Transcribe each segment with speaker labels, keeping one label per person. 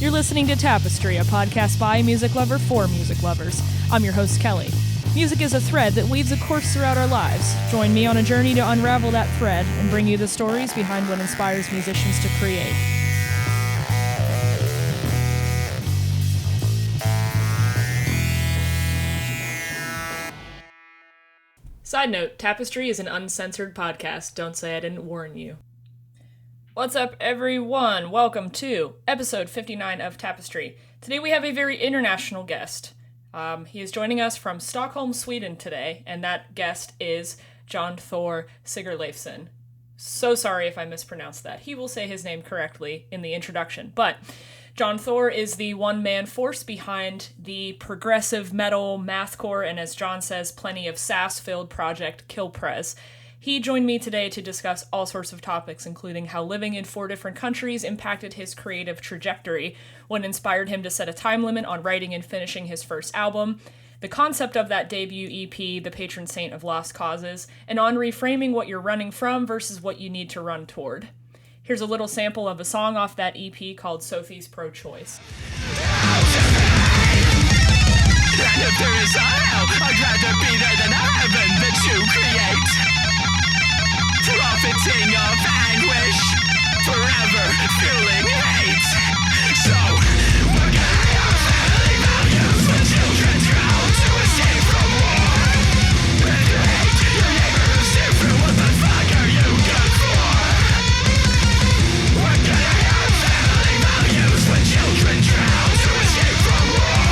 Speaker 1: You're listening to Tapestry, a podcast by a music lover for music lovers. I'm your host, Kelly. Music is a thread that weaves a course throughout our lives. Join me on a journey to unravel that thread and bring you the stories behind what inspires musicians to create. Side note, Tapestry is an uncensored podcast. Don't say I didn't warn you. What's up, everyone? Welcome to episode 59 of Tapestry. Today we have a very international guest. He is joining us from Stockholm, Sweden today, and that guest is Jón Þór Sigurleifsson. So sorry if I mispronounced that. He will say his name correctly in the introduction, but Jón Þór is the one-man force behind the progressive metal, mathcore, and as John says, plenty of sass-filled project Kilpréz. He joined me today to discuss all sorts of topics, including how living in 4 different countries impacted his creative trajectory, what inspired him to set a time limit on writing and finishing his first album, the concept of that debut EP, The Patron Saint of Lost Causes, and on reframing what you're running from versus what you need to run toward. Here's a little sample of a song off that EP called Sophie's Pro-Choice.
Speaker 2: And if there is a hell, I'd rather be there than a heaven that you create. Profiting of anguish, forever fueling hate. So, we're gonna have family values when children drown to escape from war. If you hate your neighbor who's different, what the fuck are you good for? We're gonna have family values when children drown to escape from war.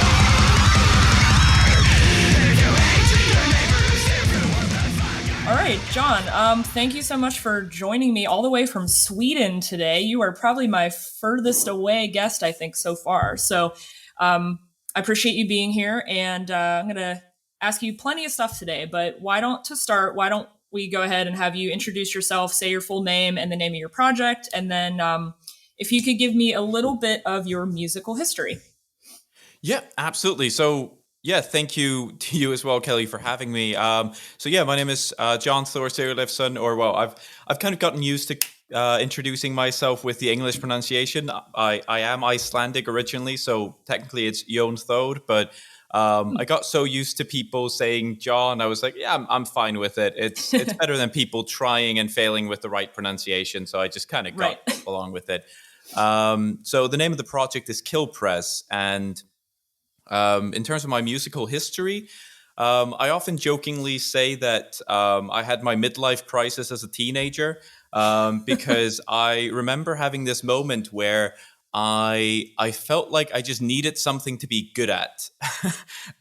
Speaker 2: If you hate your neighbor who's different, what the fuck are you?
Speaker 1: All right, John, thank you so much for joining me all the way from Sweden today. You are probably my furthest away guest, I think, so far. So I appreciate you being here, and I'm going to ask you plenty of stuff today. But why don't we go ahead and have you introduce yourself, say your full name and the name of your project, and then if you could give me a little bit of your musical history.
Speaker 3: Yeah, absolutely. So yeah, thank you to you as well, Kelly, for having me. My name is Jón Þór Sigurleifsson, or I've kind of gotten used to introducing myself with the English pronunciation. I am Icelandic originally, so technically it's Jón Þór, but I got so used to people saying John, I was like, yeah, I'm fine with it. It's better than people trying and failing with the right pronunciation, so I just kind of got along with it. So the name of the project is Kilpréz, and in terms of my musical history, I often jokingly say that I had my midlife crisis as a teenager because I remember having this moment where I felt like I just needed something to be good at.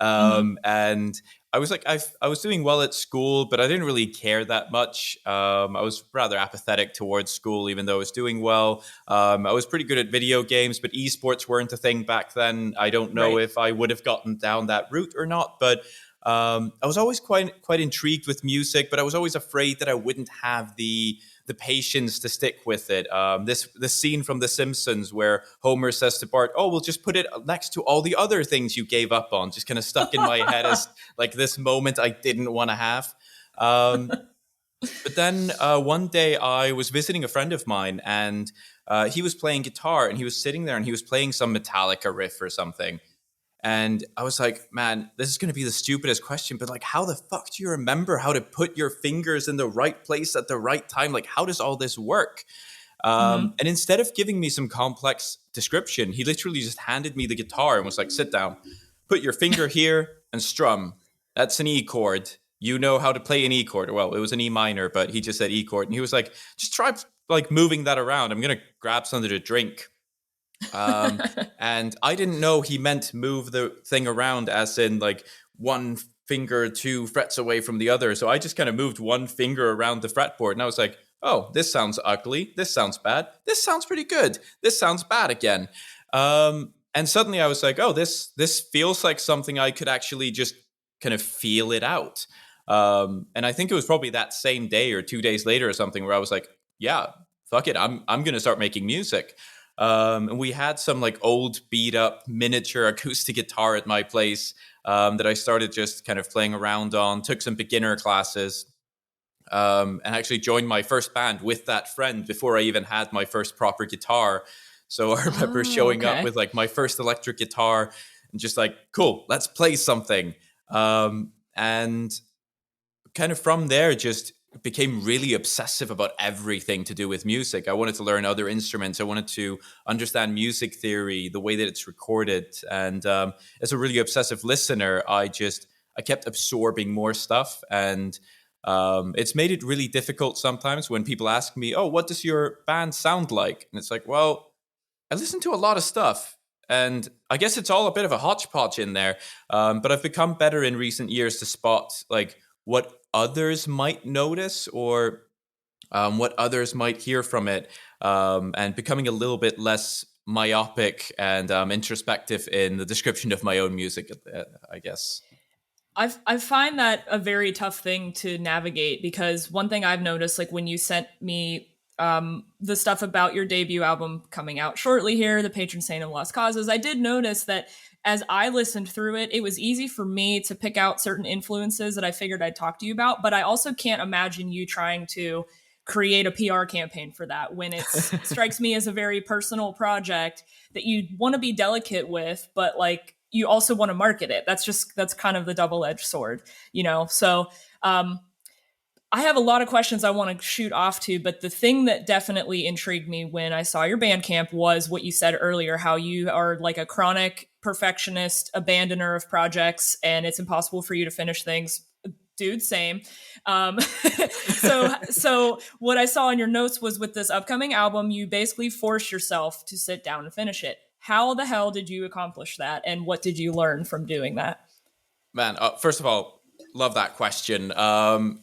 Speaker 3: And I was like, I was doing well at school, but I didn't really care that much. I was rather apathetic towards school, even though I was doing well. I was pretty good at video games, but esports weren't a thing back then. I don't know if I would have gotten down that route or not, but I was always quite intrigued with music, but I was always afraid that I wouldn't have the patience to stick with it. This scene from The Simpsons where Homer says to Bart, "Oh, we'll just put it next to all the other things you gave up on," just kind of stuck in my head as like this moment I didn't want to have. But then one day I was visiting a friend of mine, and he was playing guitar, and he was sitting there and he was playing some Metallica riff or something. And I was like, man, this is going to be the stupidest question, but like, how the fuck do you remember how to put your fingers in the right place at the right time? Like, how does all this work? And instead of giving me some complex description, he literally just handed me the guitar and was like, sit down, put your finger here and strum. That's an E chord. You know how to play an E chord. Well, it was an E minor, but he just said E chord. And he was like, just try like moving that around. I'm going to grab something to drink. And I didn't know he meant move the thing around as in like one finger 2 frets away from the other. So I just kind of moved one finger around the fretboard, and I was like, oh, this sounds ugly. This sounds bad. This sounds pretty good. This sounds bad again. And suddenly I was like, oh, this feels like something I could actually just kind of feel it out. And I think it was probably that same day or 2 days later or something where I was like, yeah, fuck it. I'm going to start making music. And we had some like old beat up miniature acoustic guitar at my place that I started just kind of playing around on, took some beginner classes, and actually joined my first band with that friend before I even had my first proper guitar. So I remember showing up with like my first electric guitar and just like, cool, let's play something. And kind of from there, just became really obsessive about everything to do with music. I wanted to learn other instruments. I wanted to understand music theory, the way that it's recorded. And as a really obsessive listener, I kept absorbing more stuff. And it's made it really difficult sometimes when people ask me, oh, what does your band sound like? And it's like, well, I listen to a lot of stuff. And I guess it's all a bit of a hodgepodge in there. But I've become better in recent years to spot like what others might notice or what others might hear from it, and becoming a little bit less myopic and introspective in the description of my own music, I guess.
Speaker 1: I find that a very tough thing to navigate, because one thing I've noticed, like when you sent me the stuff about your debut album coming out shortly here, The Patron Saint of Lost Causes, I did notice that as I listened through it, it was easy for me to pick out certain influences that I figured I'd talk to you about, but I also can't imagine you trying to create a PR campaign for that when it strikes me as a very personal project that you want to be delicate with, but like you also want to market it. That's kind of the double-edged sword, you know? So, I have a lot of questions I want to shoot off to, but the thing that definitely intrigued me when I saw your Bandcamp was what you said earlier, how you are like a chronic perfectionist, abandoner of projects, and it's impossible for you to finish things. Dude, same. So what I saw in your notes was with this upcoming album, you basically force yourself to sit down and finish it. How the hell did you accomplish that? And what did you learn from doing that?
Speaker 3: Man, first of all, love that question.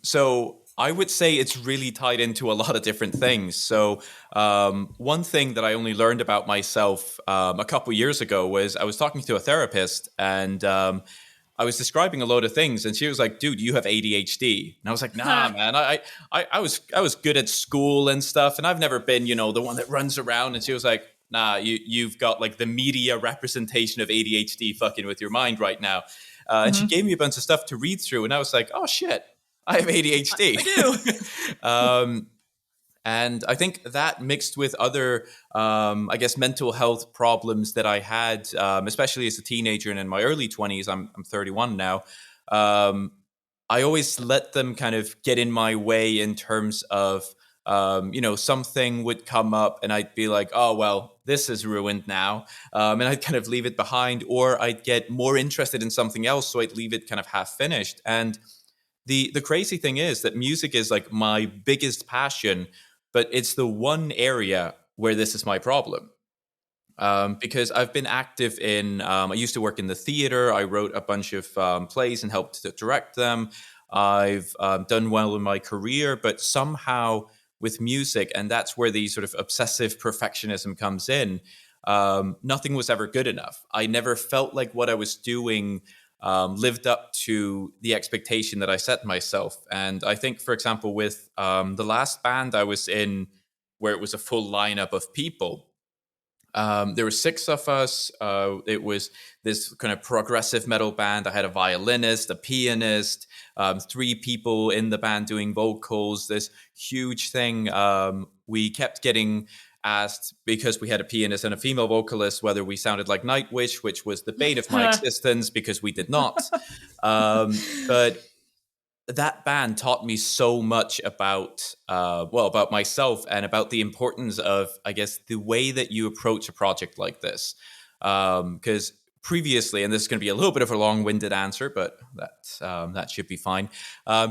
Speaker 3: So I would say it's really tied into a lot of different things. So one thing that I only learned about myself a couple years ago was I was talking to a therapist, and I was describing a load of things, and she was like, dude, you have ADHD. And I was like, nah, man, I was good at school and stuff, and I've never been, you know, the one that runs around. And she was like, nah, you've got like the media representation of ADHD fucking with your mind right now. And she gave me a bunch of stuff to read through, and I was like, oh shit, I have ADHD.
Speaker 1: I do.
Speaker 3: And I think that mixed with other, I guess, mental health problems that I had, especially as a teenager and in my early 20s, I'm 31 now, I always let them kind of get in my way in terms of, you know, something would come up and I'd be like, oh, well, this is ruined now. And I'd kind of leave it behind, or I'd get more interested in something else, so I'd leave it kind of half finished. And the crazy thing is that music is like my biggest passion, but it's the one area where this is my problem. Because I've been active in, I used to work in the theater. I wrote a bunch of plays and helped to direct them. I've done well in my career, but somehow with music, and that's where the sort of obsessive perfectionism comes in, nothing was ever good enough. I never felt like what I was doing lived up to the expectation that I set myself. And I think, for example, with the last band I was in, where it was a full lineup of people, there were 6 of us. It was this kind of progressive metal band. I had a violinist, a pianist, 3 people in the band doing vocals, this huge thing. We kept getting asked, because we had a pianist and a female vocalist, whether we sounded like Nightwish, which was the bane of my existence because we did not. But that band taught me so much about, about myself and about the importance of, I guess, the way that you approach a project like this. Because previously, and this is going to be a little bit of a long-winded answer, but that should be fine.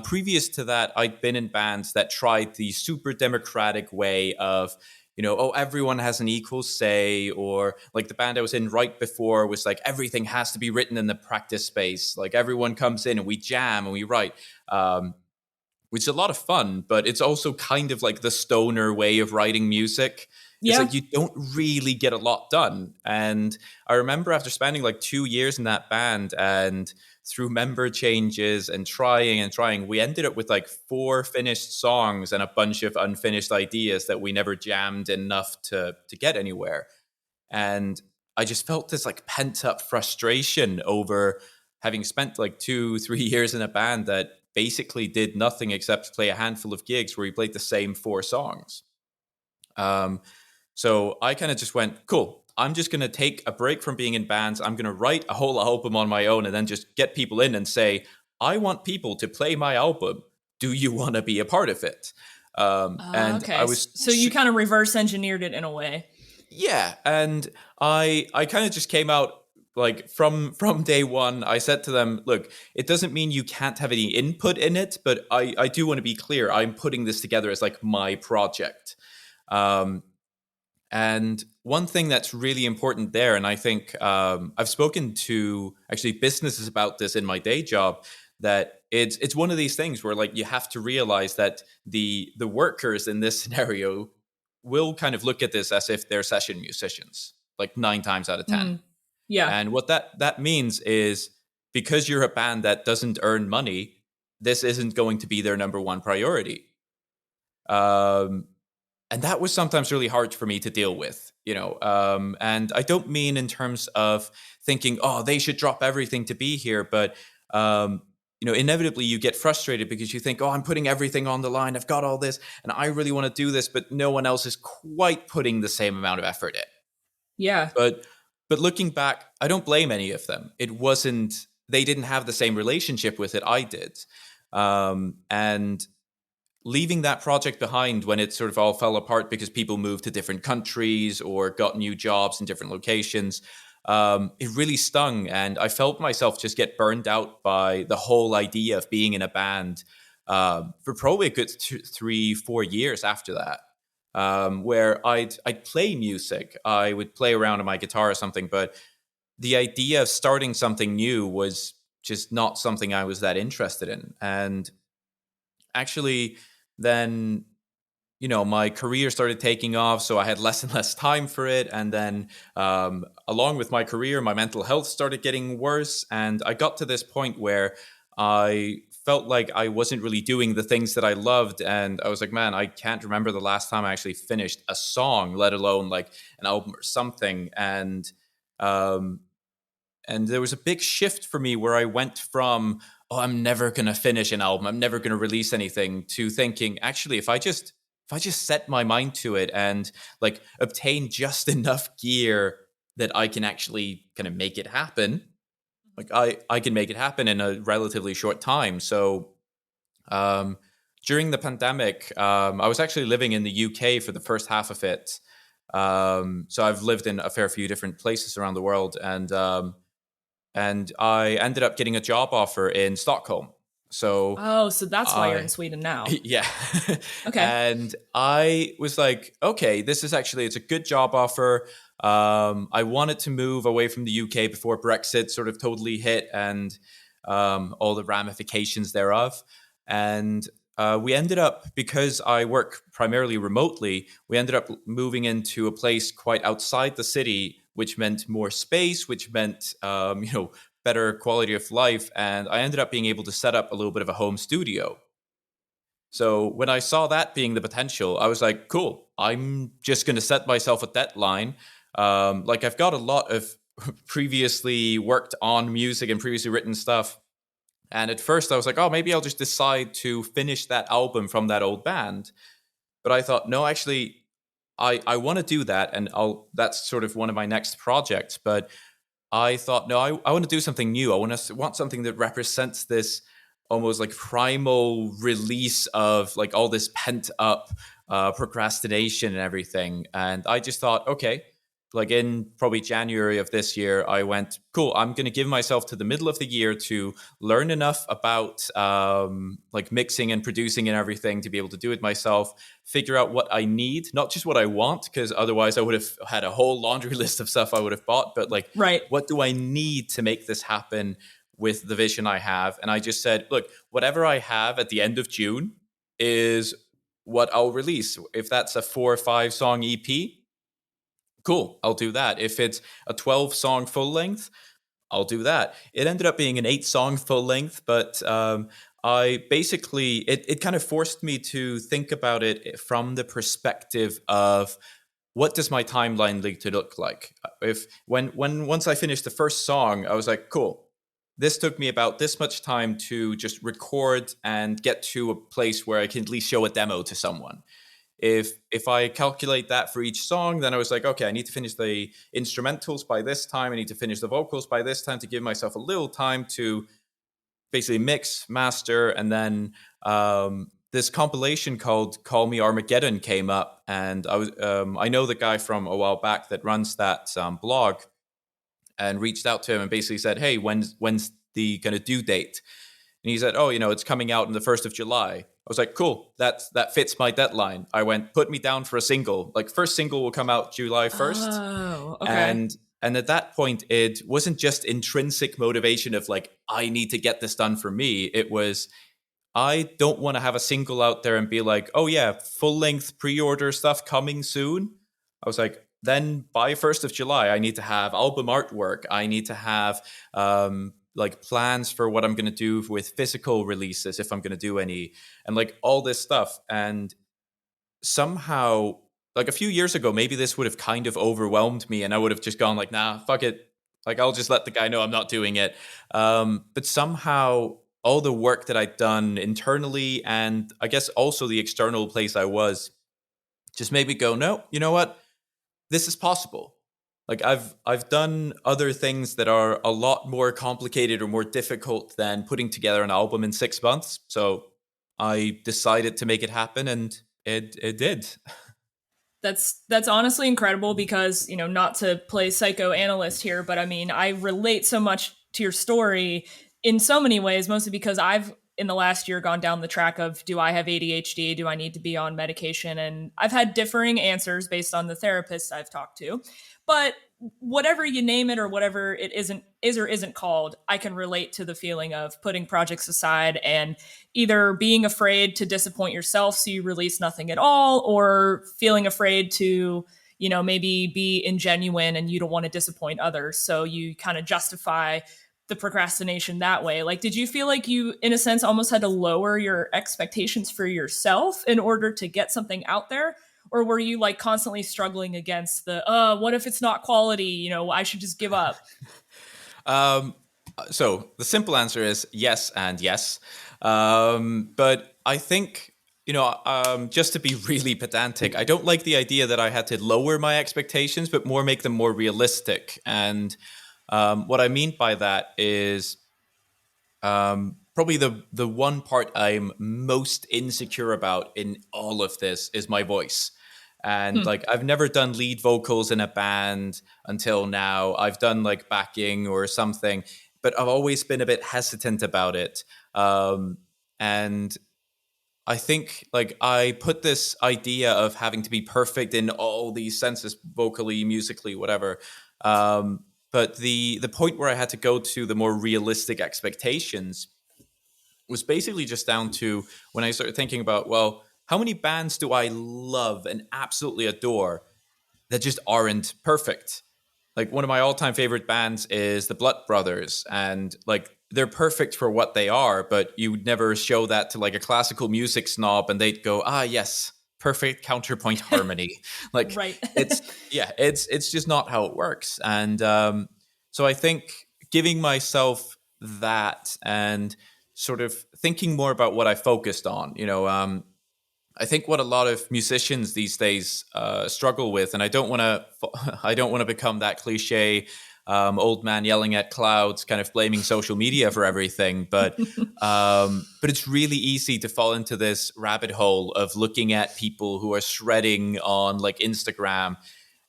Speaker 3: Previous to that, I'd been in bands that tried the super democratic way of, you know, oh, everyone has an equal say, or like the band I was in right before was like, everything has to be written in the practice space. Like everyone comes in and we jam and we write, which is a lot of fun, but it's also kind of like the stoner way of writing music. It's like you don't really get a lot done. And I remember after spending like 2 years in that band and through member changes and trying, we ended up with like 4 finished songs and a bunch of unfinished ideas that we never jammed enough to get anywhere. And I just felt this like pent up frustration over having spent like 2-3 years in a band that basically did nothing except play a handful of gigs where we played the same 4 songs. So I kind of just went, cool, I'm just going to take a break from being in bands. I'm going to write a whole album on my own and then just get people in and say, I want people to play my album. Do you want to be a part of it? And
Speaker 1: Okay.
Speaker 3: I was
Speaker 1: So you kind of reverse engineered it in a way.
Speaker 3: yeah, and I kind of just came out like from day one. I said to them, look, it doesn't mean you can't have any input in it, but I do want to be clear. I'm putting this together as like my project. And one thing that's really important there, and I think I've spoken to actually businesses about this in my day job, that it's one of these things where like you have to realize that the workers in this scenario will kind of look at this as if they're session musicians, like 9 times out of 10.
Speaker 1: Yeah.
Speaker 3: And what that means is because you're a band that doesn't earn money, this isn't going to be their number one priority. And that was sometimes really hard for me to deal with, and I don't mean in terms of thinking, oh, they should drop everything to be here. But, inevitably you get frustrated because you think, oh, I'm putting everything on the line. I've got all this and I really want to do this, but no one else is quite putting the same amount of effort in.
Speaker 1: Yeah.
Speaker 3: But looking back, I don't blame any of them. They didn't have the same relationship with it I did. And leaving that project behind when it sort of all fell apart because people moved to different countries or got new jobs in different locations, it really stung. And I felt myself just get burned out by the whole idea of being in a band for probably a good 3-4 years after that, where I'd play music. I would play around on my guitar or something, but the idea of starting something new was just not something I was that interested in. And actually, then, my career started taking off, so I had less and less time for it. And then along with my career, my mental health started getting worse. And I got to this point where I felt like I wasn't really doing the things that I loved. And I was like, man, I can't remember the last time I actually finished a song, let alone like an album or something. And there was a big shift for me where I went from, oh, I'm never going to finish an album, I'm never going to release anything, to thinking, actually, if I just set my mind to it and like obtain just enough gear that I can actually kind of make it happen, like I can make it happen in a relatively short time. So during the pandemic, I was actually living in the UK for the first half of it. So I've lived in a fair few different places around the world, and I ended up getting a job offer in Stockholm. So
Speaker 1: so that's why you're in Sweden now.
Speaker 3: Yeah.
Speaker 1: Okay.
Speaker 3: And I was like, okay, it's a good job offer. I wanted to move away from the UK before Brexit sort of totally hit and all the ramifications thereof. And we ended up, because I work primarily remotely, we ended up moving into a place quite outside the city, which meant more space, which meant, better quality of life. And I ended up being able to set up a little bit of a home studio. So when I saw that being the potential, I was like, cool, I'm just going to set myself a deadline. I've got a lot of previously worked on music and previously written stuff. And at first I was like, oh, maybe I'll just decide to finish that album from that old band. But I thought, no, actually, I want to do that. And that's sort of one of my next projects. But I thought, no, I want to do something new. I want something that represents this almost like primal release of like all this pent up procrastination and everything. And I just thought, okay, like in probably January of this year, I went, cool, I'm going to give myself to the middle of the year to learn enough about like mixing and producing and everything to be able to do it myself, figure out what I need, not just what I want, because otherwise I would have had a whole laundry list of stuff I would have bought, but like,
Speaker 1: right,
Speaker 3: what do I need to make this happen with the vision I have? And I just said, look, whatever I have at the end of June is what I'll release. If that's a 4 or 5 song EP, cool, I'll do that. If it's a 12-song full length, I'll do that. It ended up being an 8-song full length, but I basically, it kind of forced me to think about it from the perspective of what does my timeline need to look like? Once I finished the first song, I was like, cool, this took me about this much time to just record and get to a place where I can at least show a demo to someone. if I calculate that for each song, then I was like, okay, I need to finish the instrumentals by this time. I need to finish the vocals by this time to give myself a little time to basically mix, master, and then this compilation called "Call Me Armageddon" came up, and I know the guy from a while back that runs that blog, and reached out to him and basically said, "Hey, when's the kind of due date?" And he said, "Oh, it's coming out on the 1st of July." I was like, "Cool, that fits my deadline." I went, "Put me down for a single. Like, first single will come out July 1st."
Speaker 1: Oh, okay.
Speaker 3: And at that point, it wasn't just intrinsic motivation of like, I need to get this done for me. It was, I don't want to have a single out there and be like, oh yeah, full length pre-order stuff coming soon. I was like, then by 1st of July, I need to have album artwork. I need to have like plans for what I'm going to do with physical releases, if I'm going to do any, and like all this stuff. And somehow, like a few years ago, maybe this would have kind of overwhelmed me and I would have just gone like, nah, fuck it. Like, I'll just let the guy know I'm not doing it. But somehow all the work that I'd done internally, and I guess also the external place I was, just made me go, no, you know what? This is possible. Like, I've done other things that are a lot more complicated or more difficult than putting together an album in 6 months. So I decided to make it happen, and it did.
Speaker 1: That's honestly incredible because, not to play psychoanalyst here, but I mean, I relate so much to your story in so many ways, mostly because I've in the last year gone down the track of, do I have ADHD? Do I need to be on medication? And I've had differing answers based on the therapists I've talked to. But whatever you name it or whatever it is or isn't called, I can relate to the feeling of putting projects aside and either being afraid to disappoint yourself so you release nothing at all, or feeling afraid to, maybe be ingenuine and you don't want to disappoint others. So you kind of justify the procrastination that way. Like, did you feel like you, in a sense, almost had to lower your expectations for yourself in order to get something out there? Or were you like constantly struggling against the, what if it's not quality? I should just give up.
Speaker 3: So the simple answer is yes and yes. But I think, just to be really pedantic, I don't like the idea that I had to lower my expectations, but more make them more realistic. And what I mean by that is probably the one part I'm most insecure about in all of this is my voice. And like, I've never done lead vocals in a band until now. I've done like backing or something, but I've always been a bit hesitant about it. And I think like I put this idea of having to be perfect in all these senses, vocally, musically, whatever. But the point where I had to go to the more realistic expectations was basically just down to when I started thinking about, well, how many bands do I love and absolutely adore that just aren't perfect? Like, one of my all-time favorite bands is the Blood Brothers, and like, they're perfect for what they are, but you would never show that to like a classical music snob and they'd go, yes, perfect counterpoint harmony. Like,
Speaker 1: Right.
Speaker 3: it's just not how it works. And so I think giving myself that and sort of thinking more about what I focused on, I think what a lot of musicians these days struggle with, and I don't want to become that cliche old man yelling at clouds, kind of blaming social media for everything, but it's really easy to fall into this rabbit hole of looking at people who are shredding on like Instagram, and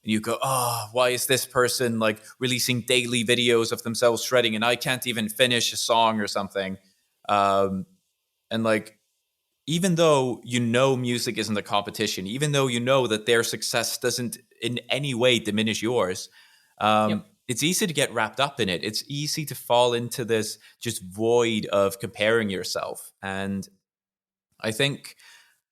Speaker 3: you go, oh, why is this person like releasing daily videos of themselves shredding, and I can't even finish a song or something, and like, even though music isn't a competition, even though that their success doesn't in any way diminish yours, it's easy to get wrapped up in it. It's easy to fall into this just void of comparing yourself. And I think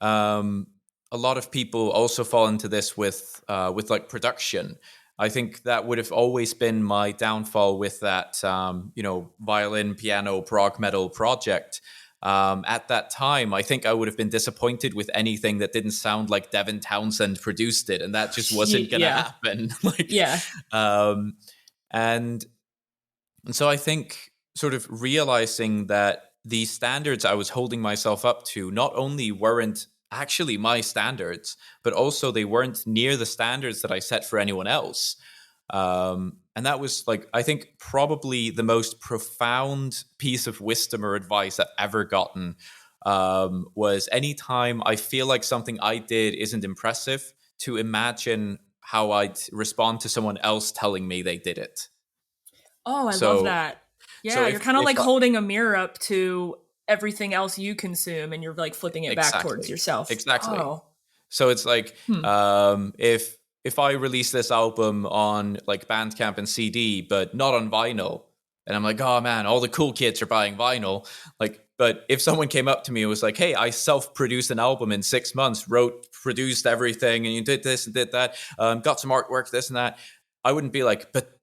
Speaker 3: a lot of people also fall into this with like production. I think that would have always been my downfall with that, violin, piano, prog metal project. At that time, I think I would have been disappointed with anything that didn't sound like Devin Townsend produced it, and that just wasn't going to happen. And so I think sort of realizing that the standards I was holding myself up to not only weren't actually my standards, but also they weren't near the standards that I set for anyone else. And that was like, I think probably the most profound piece of wisdom or advice I've ever gotten, was anytime I feel like something I did isn't impressive, to imagine how I'd respond to someone else telling me they did it.
Speaker 1: Oh, I love
Speaker 3: So,
Speaker 1: that.
Speaker 3: so
Speaker 1: Yeah, you're kind of
Speaker 3: if
Speaker 1: like holding a mirror up to everything else you consume and you're like flipping it back towards
Speaker 3: exactly,
Speaker 1: yourself.
Speaker 3: exactly.
Speaker 1: Oh.
Speaker 3: So it's like,
Speaker 1: Hmm.
Speaker 3: if I release this album on like Bandcamp and CD, but not on vinyl, and I'm like, oh man, all the cool kids are buying vinyl. Like, but if someone came up to me and was like, hey, I self-produced an album in 6 months, produced everything, and you did this and did that, got some artwork, this and that, I wouldn't be like, but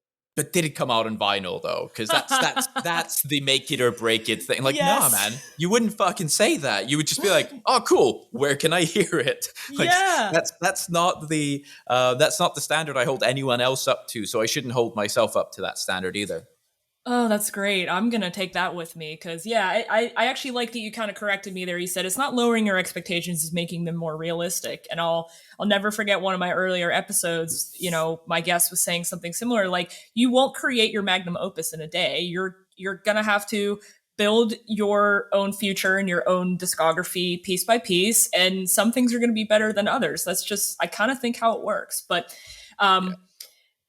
Speaker 3: did it come out on vinyl though? Because that's the make it or break it thing. Like,
Speaker 1: Yes.
Speaker 3: nah, man, you wouldn't fucking say that. You would just be like, oh, cool. Where can I hear it? Like,
Speaker 1: Yeah.
Speaker 3: that's not the standard I hold anyone else up to. So I shouldn't hold myself up to that standard either.
Speaker 1: Oh, that's great. I'm going to take that with me because, yeah, I actually like that you kind of corrected me there. You said it's not lowering your expectations, it's making them more realistic. And I'll never forget one of my earlier episodes, you know, my guest was saying something similar, like you won't create your magnum opus in a day. You're going to have to build your own future and your own discography piece by piece. And some things are going to be better than others. That's just, I kind of think how it works. But,
Speaker 3: Yeah.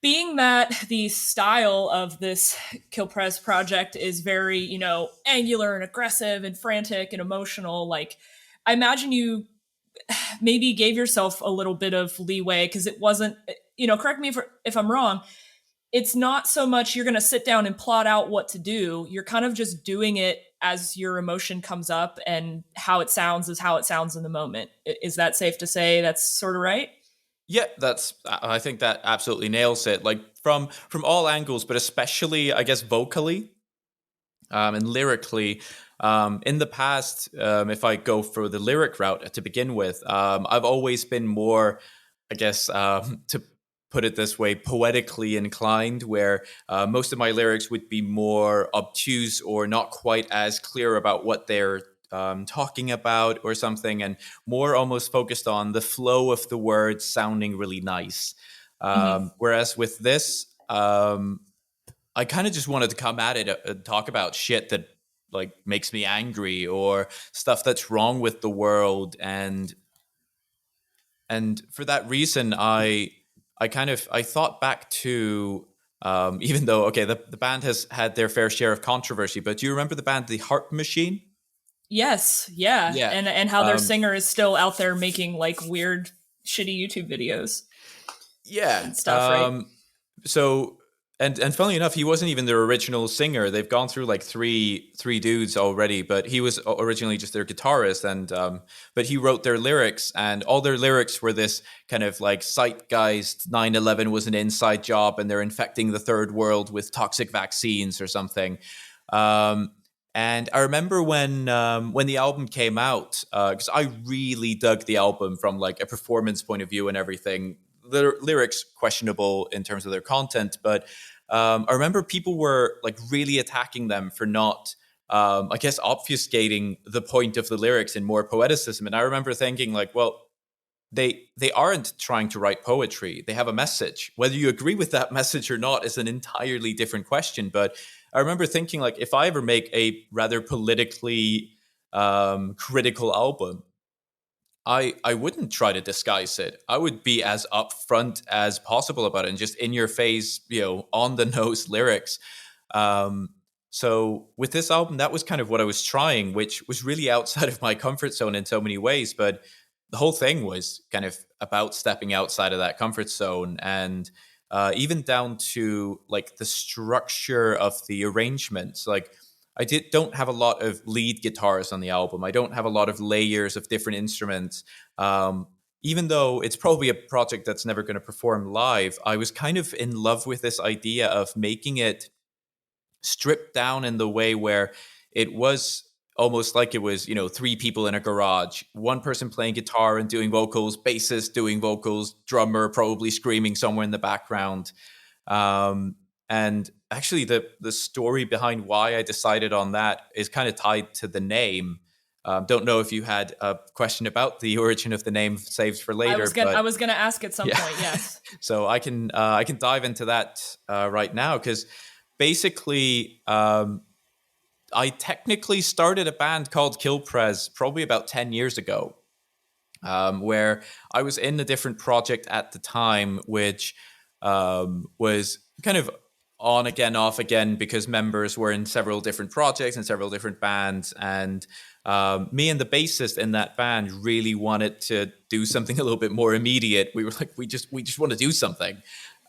Speaker 1: being that the style of this Kilpréz project is very, you know, angular and aggressive and frantic and emotional, like I imagine you maybe gave yourself a little bit of leeway because it wasn't, you know, correct me if I'm wrong. It's not so much you're going to sit down and plot out what to do. You're kind of just doing it as your emotion comes up, and how it sounds is how it sounds in the moment. Is that safe to say? That's sort of right?
Speaker 3: Yeah, I think that absolutely nails it. Like from all angles, but especially, I guess, vocally, and lyrically. In the past, if I go for the lyric route to begin with, I've always been more, I guess, to put it this way, poetically inclined, where most of my lyrics would be more obtuse or not quite as clear about what they're talking about or something, and more almost focused on the flow of the words sounding really nice. Whereas with this, I kind of just wanted to come at it and talk about shit that like makes me angry or stuff that's wrong with the world, and for that reason, I thought back to, even though, okay, the band has had their fair share of controversy, but do you remember the band The Heart Machine?
Speaker 1: Yes, yeah.
Speaker 3: Yeah.
Speaker 1: And how their singer is still out there making like weird, shitty YouTube videos.
Speaker 3: Yeah.
Speaker 1: And stuff, right?
Speaker 3: So, and funnily enough, he wasn't even their original singer. They've gone through like three dudes already, but he was originally just their guitarist, and but he wrote their lyrics, and all their lyrics were this kind of like zeitgeist 9/11 was an inside job and they're infecting the third world with toxic vaccines or something. And I remember when the album came out, because I really dug the album from like a performance point of view and everything. The lyrics questionable in terms of their content, but I remember people were like really attacking them for not, I guess, obfuscating the point of the lyrics in more poeticism. And I remember thinking like, well, they aren't trying to write poetry. They have a message. Whether you agree with that message or not is an entirely different question. But I remember thinking like, if I ever make a rather politically critical album, I wouldn't try to disguise it. I would be as upfront as possible about it and just in your face, you know, on the nose lyrics. So with this album, that was kind of what I was trying, which was really outside of my comfort zone in so many ways. But the whole thing was kind of about stepping outside of that comfort zone, and even down to like the structure of the arrangements. Like don't have a lot of lead guitars on the album. I don't have a lot of layers of different instruments. Even though it's probably a project that's never going to perform live, I was kind of in love with this idea of making it stripped down in the way where it was almost like it was, you know, three people in a garage, one person playing guitar and doing vocals, bassist doing vocals, drummer probably screaming somewhere in the background. And actually the story behind why I decided on that is kind of tied to the name. Don't know if you had a question about the origin of the name Saved for Later.
Speaker 1: I was gonna ask at some point. Yes.
Speaker 3: So I can dive into that right now, because basically I technically started a band called Kilpréz probably about 10 years ago, where I was in a different project at the time, which was kind of on again, off again, because members were in several different projects and several different bands. And me and the bassist in that band really wanted to do something a little bit more immediate. We were like, we just want to do something.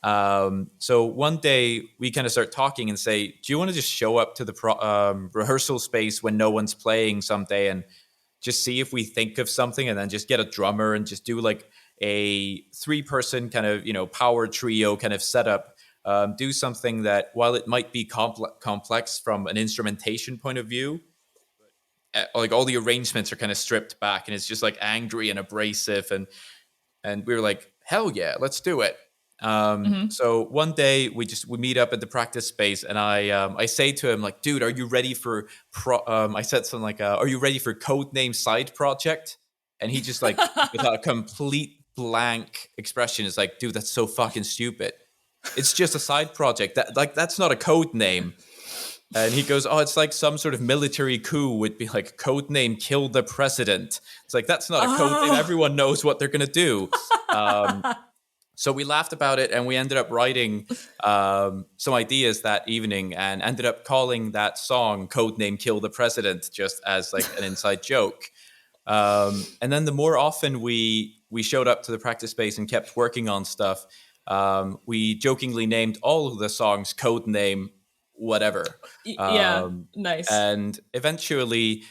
Speaker 3: So one day we kind of start talking and say, do you want to just show up to the rehearsal space when no one's playing someday and just see if we think of something, and then just get a drummer and just do like a 3-person kind of, power trio kind of setup. Do something that, while it might be complex from an instrumentation point of view, like all the arrangements are kind of stripped back and it's just like angry and abrasive. And we were like, hell yeah, let's do it. So one day we meet up at the practice space, and I say to him, like, dude, are you ready for I said something like, are you ready for Codename Side Project? And he just like, with a complete blank expression, is like, dude, that's so fucking stupid. It's just a side project. That's not a code name. And he goes, oh, it's like some sort of military coup would be like, Codename Kill the President. It's like, that's not a code name. Everyone knows what they're going to do. So we laughed about it, and we ended up writing some ideas that evening, and ended up calling that song Codename Kill the President, just as like an inside joke. And then the more often we showed up to the practice space and kept working on stuff, we jokingly named all of the songs Codename whatever.
Speaker 1: Nice.
Speaker 3: And eventually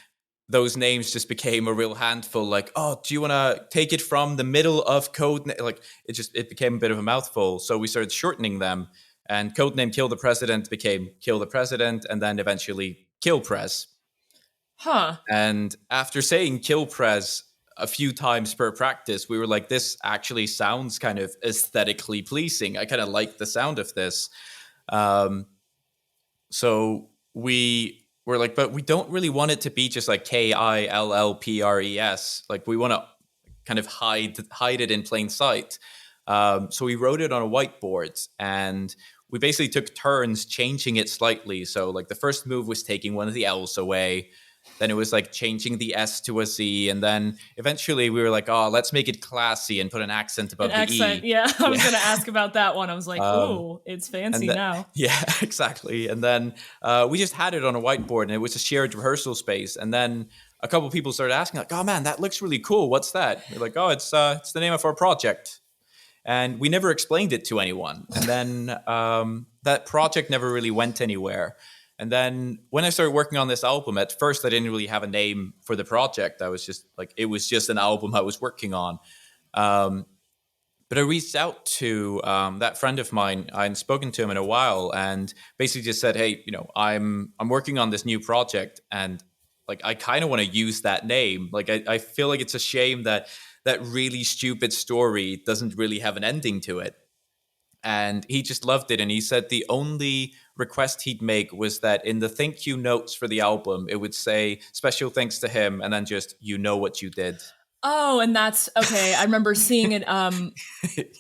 Speaker 3: those names just became a real handful. Like, oh, do you want to take it from the middle of Codename? Like, it became a bit of a mouthful. So we started shortening them, and Codename Kill the President became Kill the President, and then eventually Kilpréz.
Speaker 1: Huh.
Speaker 3: And after saying Kilpréz a few times per practice, we were like, this actually sounds kind of aesthetically pleasing. I kind of like the sound of this. So we were like, but we don't really want it to be just like Killpres. Like, we want to kind of hide it in plain sight. So we wrote it on a whiteboard, and we basically took turns changing it slightly. So like the first move was taking one of the L's away. Then it was like changing the S to a Z. And then eventually we were like, oh, let's make it classy and put an accent above the E.
Speaker 1: Yeah, I was going to ask about that one. I was like, oh, it's fancy now.
Speaker 3: Yeah, exactly. And then we just had it on a whiteboard, and it was a shared rehearsal space. And then a couple of people started asking, like, oh man, that looks really cool. What's that? We're like, oh, it's the name of our project. And we never explained it to anyone. And then that project never really went anywhere. And then when I started working on this album, at first I didn't really have a name for the project. I was just like, it was just an album I was working on. But I reached out to that friend of mine. I hadn't spoken to him in a while, and basically just said, hey, I'm working on this new project, and like, I kind of want to use that name. Like, I feel like it's a shame that really stupid story doesn't really have an ending to it. And he just loved it. And he said the only request he'd make was that in the thank you notes for the album, it would say special thanks to him, and then just, you know what you did.
Speaker 1: Oh, and that's okay. I remember seeing it.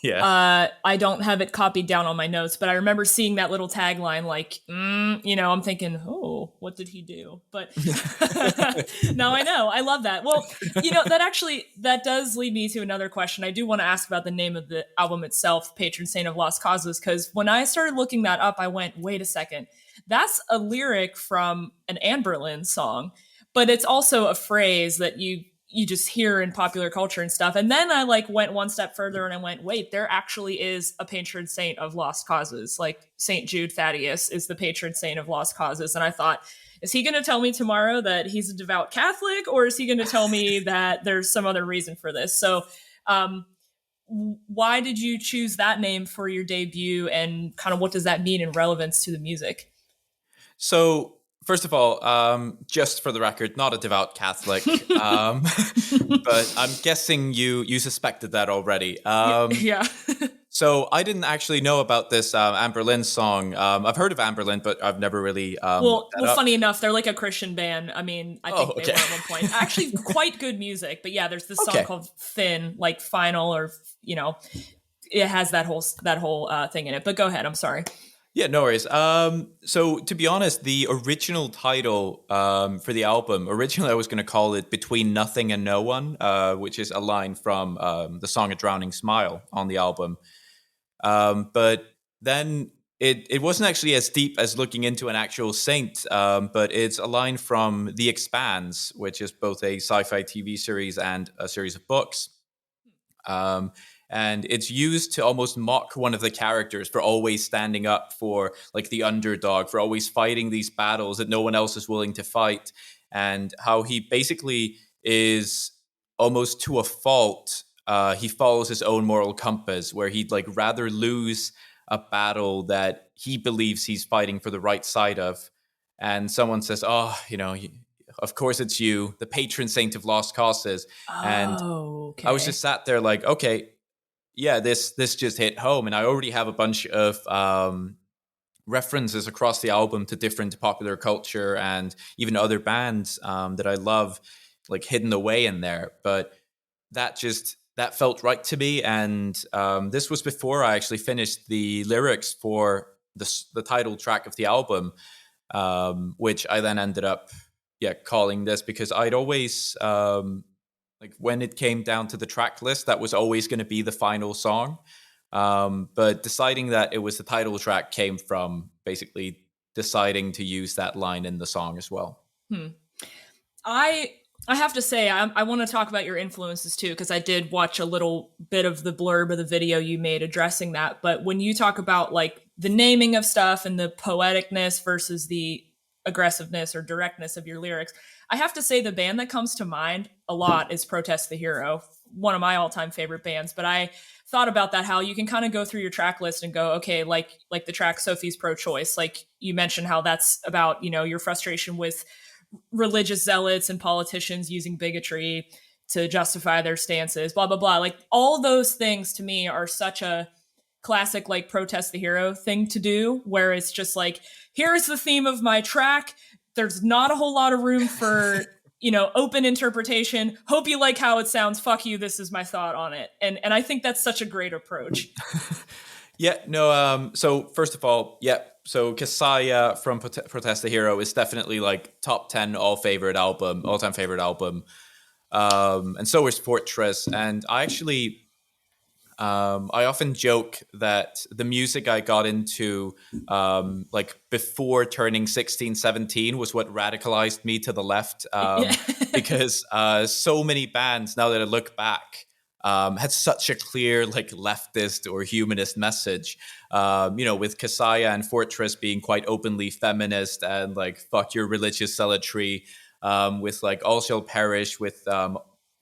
Speaker 3: Yeah.
Speaker 1: I don't have it copied down on my notes, but I remember seeing that little tagline, like, I'm thinking, oh, what did he do? But now I know. I love that. Well, that does lead me to another question. I do want to ask about the name of the album itself, Patron Saint of Lost Causes, because when I started looking that up, I went, wait a second. That's a lyric from an Anne Boleyn song, but it's also a phrase that you just hear in popular culture and stuff. And then I went one step further and I went, wait, there actually is a patron saint of lost causes. Like St. Jude Thaddeus is the patron saint of lost causes. And I thought, is he going to tell me tomorrow that he's a devout Catholic, or is he going to tell me that there's some other reason for this? So why did you choose that name for your debut, and kind of what does that mean in relevance to the music?
Speaker 3: So, first of all, just for the record, not a devout Catholic, but I'm guessing you suspected that already.
Speaker 1: Yeah.
Speaker 3: So I didn't actually know about this Amber Lynn song. I've heard of Amber Lynn, but I've never really looked that up.
Speaker 1: Funny enough, they're like a Christian band. I mean, I think they were at one point. Actually, quite good music. But yeah, there's this song called Thin, like Final, or it has that whole thing in it. But go ahead. I'm sorry.
Speaker 3: Yeah, no worries. So to be honest, the original title for the album, originally I was going to call it Between Nothing and No One, which is a line from the song A Drowning Smile on the album. But then it wasn't actually as deep as looking into an actual saint, but it's a line from The Expanse, which is both a sci-fi TV series and a series of books. And it's used to almost mock one of the characters for always standing up for like the underdog, for always fighting these battles that no one else is willing to fight. And how he basically is almost to a fault. He follows his own moral compass, where he'd like rather lose a battle that he believes he's fighting for the right side of. And someone says, oh, of course it's you, the patron saint of lost causes. And I was just sat there like, okay, yeah, this just hit home. And I already have a bunch of references across the album to different popular culture and even other bands that I love, like hidden away in there. But that felt right to me. And this was before I actually finished the lyrics for the title track of the album, which I then ended up calling this, because I'd always like when it came down to the track list, that was always going to be the final song. But deciding that it was the title track came from basically deciding to use that line in the song as well.
Speaker 1: I have to say, I want to talk about your influences too, because I did watch a little bit of the blurb of the video you made addressing that. But when you talk about like the naming of stuff and the poeticness versus the aggressiveness or directness of your lyrics, I have to say the band that comes to mind a lot is Protest the Hero, one of my all-time favorite bands. But I thought about that, how you can kind of go through your track list and go, okay, like the track Sophie's Pro-Choice, like you mentioned how that's about, your frustration with religious zealots and politicians using bigotry to justify their stances, blah, blah, blah. Like all those things to me are such a classic, like Protest the Hero thing to do, where it's just like, here's the theme of my track. There's not a whole lot of room for, open interpretation. Hope you like how it sounds. Fuck you. This is my thought on it. And I think that's such a great approach.
Speaker 3: Yeah, no. So first of all, so Kasaya from Protest the Hero is definitely like top 10 all-time favorite album. And so is Fortress. And I actually, I often joke that the music I got into like before turning 16, 17 was what radicalized me to the left, because so many bands, now that I look back, had such a clear like leftist or humanist message, with Kasaya and Fortress being quite openly feminist and like fuck your religious zealotry, with like All Shall Perish, with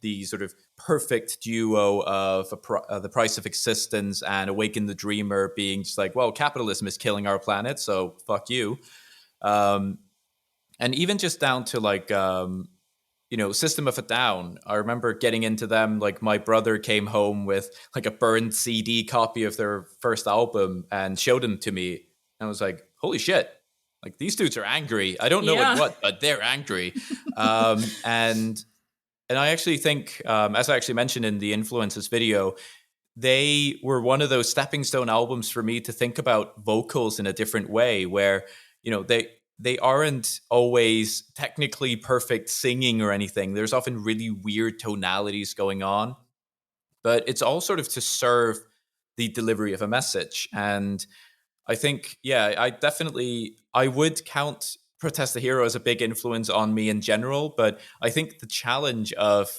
Speaker 3: the sort of perfect duo of The Price of Existence and Awaken the Dreamer being just like, well, capitalism is killing our planet, so fuck you. And even just down to like, System of a Down. I remember getting into them, like my brother came home with like a burned CD copy of their first album and showed them to me. And I was like, holy shit, like these dudes are angry. I don't know what, but they're angry. And I actually think, as I actually mentioned in the Influences video, they were one of those stepping stone albums for me to think about vocals in a different way, where, they aren't always technically perfect singing or anything. There's often really weird tonalities going on, but it's all sort of to serve the delivery of a message. And I think, I would count Protest the Hero as a big influence on me in general, but I think the challenge of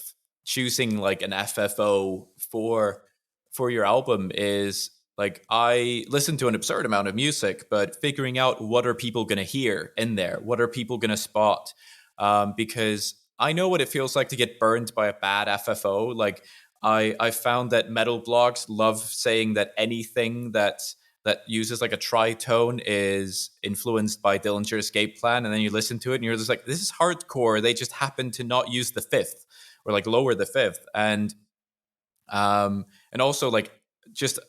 Speaker 3: choosing like an FFO for your album is like, I listen to an absurd amount of music, but figuring out what are people going to hear in there, what are people going to spot, because I know what it feels like to get burned by a bad FFO. Like I found that metal blogs love saying that anything that uses like a tritone is influenced by Dillinger Escape Plan, and then you listen to it and you're just like, this is hardcore. They just happen to not use the fifth or like lower the fifth, and also like just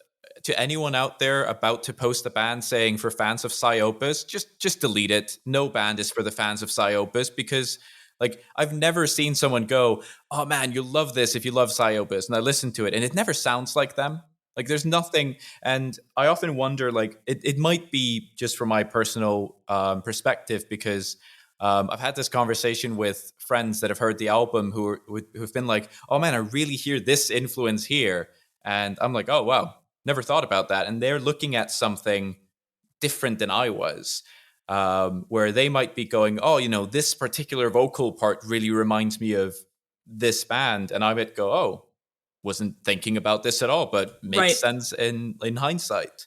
Speaker 3: to anyone out there about to post a band saying for fans of Psyopus, just delete it. No band is for the fans of Psyopus, because like I've never seen someone go, oh man, you'll love this if you love Psyopus. And I listen to it and it never sounds like them. Like there's nothing. And I often wonder, like it might be just from my personal perspective, because I've had this conversation with friends that have heard the album who've been like, oh man, I really hear this influence here. And I'm like, oh wow, never thought about that. And they're looking at something different than I was. Where they might be going, oh, you know, this particular vocal part really reminds me of this band. And I might go, oh, wasn't thinking about this at all, but makes sense in hindsight.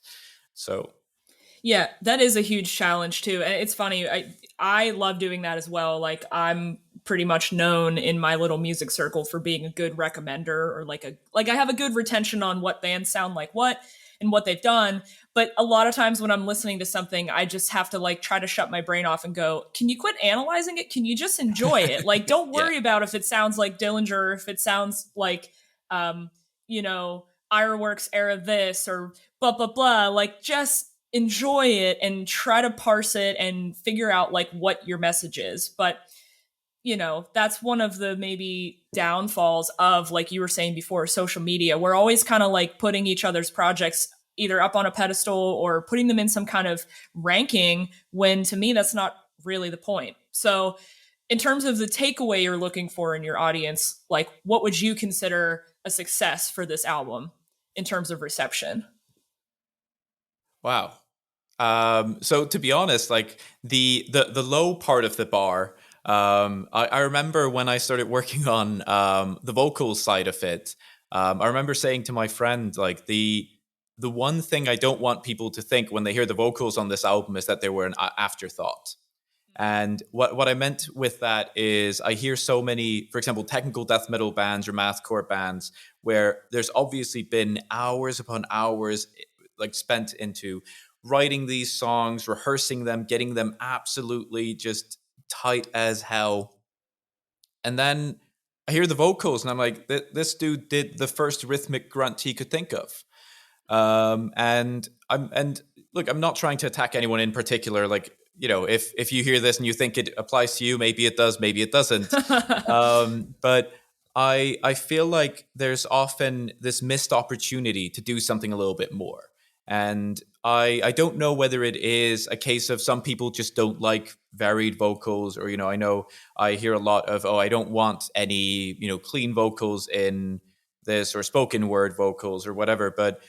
Speaker 3: So.
Speaker 1: Yeah, that is a huge challenge too. And it's funny. I love doing that as well. Like I'm pretty much known in my little music circle for being a good recommender, or like I have a good retention on what bands sound like what and what they've done. But a lot of times when I'm listening to something, I just have to like try to shut my brain off and go, can you quit analyzing it? Can you just enjoy it? Like, don't worry about if it sounds like Dillinger, or if it sounds like, Ironworks era this or blah, blah, blah. Like, just enjoy it and try to parse it and figure out like what your message is. But, you know, that's one of the maybe downfalls of, like you were saying before, social media. We're always kind of like putting each other's projects either up on a pedestal or putting them in some kind of ranking, when to me, that's not really the point. So in terms of the takeaway you're looking for in your audience, like what would you consider a success for this album in terms of reception?
Speaker 3: Wow. So to be honest, like the low part of the bar, I remember when I started working on the vocal side of it, I remember saying to my friend, like the one thing I don't want people to think when they hear the vocals on this album is that they were an afterthought. And what I meant with that is I hear so many, for example, technical death metal bands or mathcore bands where there's obviously been hours upon hours like spent into writing these songs, rehearsing them, getting them absolutely just tight as hell. And then I hear the vocals and I'm like, this dude did the first rhythmic grunt he could think of. And look, I'm not trying to attack anyone in particular. Like, you know, if you hear this and you think it applies to you, maybe it does, maybe it doesn't. But I feel like there's often this missed opportunity to do something a little bit more. And I don't know whether it is a case of some people just don't like varied vocals, or, you know, I know I hear a lot of, oh, I don't want any, you know, clean vocals in this, or spoken word vocals or whatever. But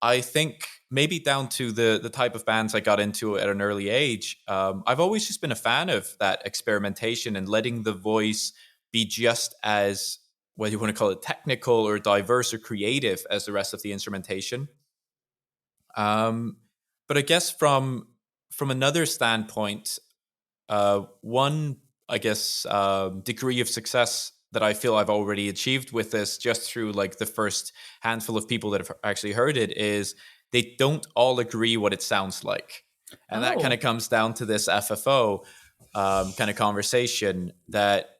Speaker 3: I think maybe down to the type of bands I got into at an early age, I've always just been a fan of that experimentation and letting the voice be just as, whether you want to call it technical or diverse or creative as the rest of the instrumentation. But I guess from another standpoint, one, I guess, degree of success that I feel I've already achieved with this, just through like the first handful of people that have actually heard it, is they don't all agree what it sounds like. And that kind of comes down to this FFO kind of conversation that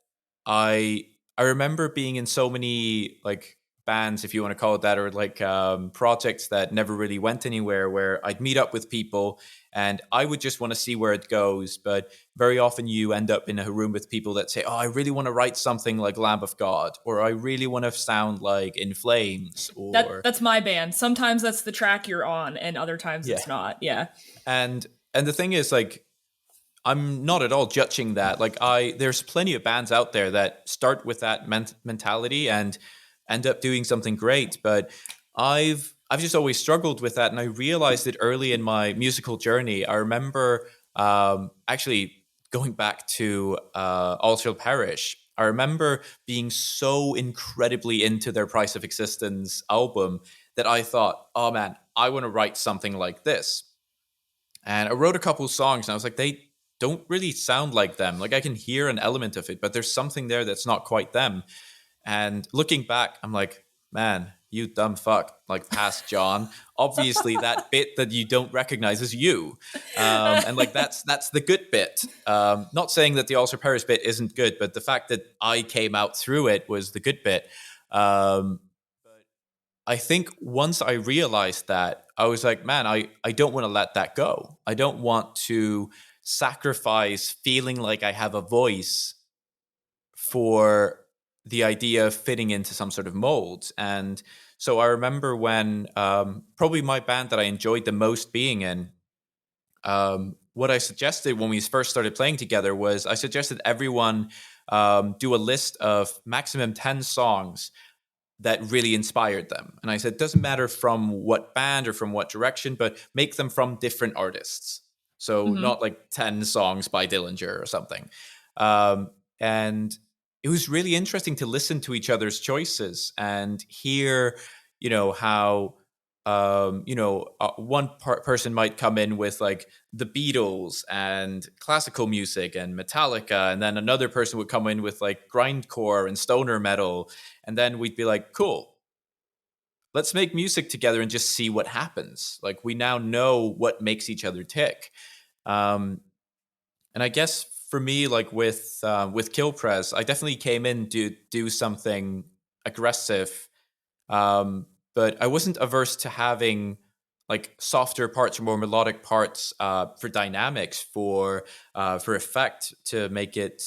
Speaker 3: I remember being in so many like bands, if you want to call it that, or like projects that never really went anywhere, where I'd meet up with people and I would just want to see where it goes. But very often you end up in a room with people that say, oh, I really want to write something like Lamb of God, or I really want to sound like In Flames. Or
Speaker 1: that's my band. Sometimes that's the track you're on and other times it's not. Yeah.
Speaker 3: And the thing is, like, I'm not at all judging that. Like, there's plenty of bands out there that start with that mentality and end up doing something great. But I've just always struggled with that. And I realized it early in my musical journey. I remember actually going back to All Shall Perish. I remember being so incredibly into their Price of Existence album that I thought, oh man, I want to write something like this. And I wrote a couple of songs and I was like, they don't really sound like them. Like, I can hear an element of it, but there's something there that's not quite them. And looking back, I'm like, man, you dumb fuck, like, past John. Obviously, that bit that you don't recognize is you. And like, that's the good bit. Not saying that the All Shall Perish bit isn't good, but the fact that I came out through it was the good bit. I think once I realized that, I was like, man, I don't want to let that go. I don't want to sacrifice feeling like I have a voice for the idea of fitting into some sort of mold. And so I remember when probably my band that I enjoyed the most being in, what I suggested when we first started playing together was I suggested everyone do a list of maximum 10 songs that really inspired them. And I said, doesn't matter from what band or from what direction, but make them from different artists. So
Speaker 1: Mm-hmm.
Speaker 3: not like 10 songs by Dillinger or something. And it was really interesting to listen to each other's choices and hear, how, one person might come in with like the Beatles and classical music and Metallica, and then another person would come in with like grindcore and stoner metal, and then we'd be like, cool, let's make music together and just see what happens. Like we now know what makes each other tick. And I guess for me, like with Kilpréz, I definitely came in to do something aggressive, but I wasn't averse to having like softer parts or more melodic parts for dynamics, for effect, to make it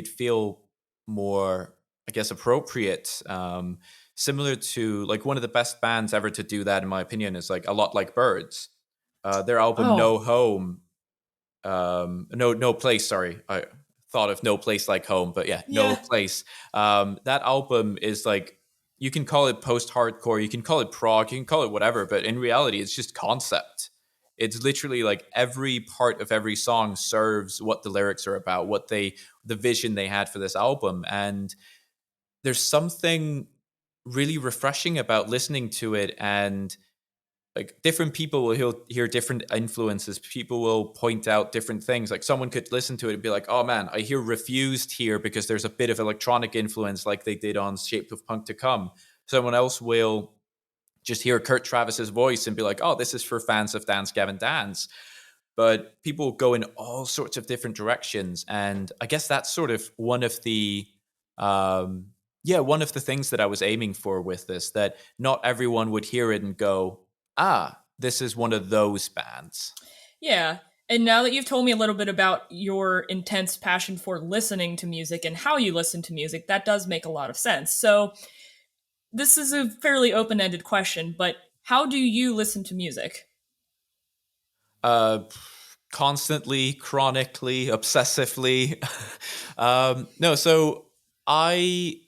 Speaker 3: feel more, I guess, appropriate. Similar to like one of the best bands ever to do that, in my opinion, is like A Lot Like Birds. Their album
Speaker 1: Oh,
Speaker 3: No Home, no place, sorry, I thought of No Place Like Home, but yeah, No
Speaker 1: yeah.
Speaker 3: Place. That album is like, you can call it post-hardcore, you can call it prog, you can call it whatever, but in reality it's just concept. It's literally like every part of every song serves what the lyrics are about, the vision they had for this album. And there's something really refreshing about listening to it, and like different people will hear different influences. People will point out different things. Like someone could listen to it and be like, oh man, I hear Refused here because there's a bit of electronic influence like they did on Shape of Punk to Come. Someone else will just hear Kurt Travis's voice and be like, oh, this is for fans of Dance Gavin Dance. But people go in all sorts of different directions. And I guess that's sort of one of the one of the things that I was aiming for with this, that not everyone would hear it and go, this is one of those bands.
Speaker 1: Yeah. And now that you've told me a little bit about your intense passion for listening to music and how you listen to music, that does make a lot of sense. So, this is a fairly open ended question, but how do you listen to music?
Speaker 3: Uh, Constantly, chronically, obsessively. No, so I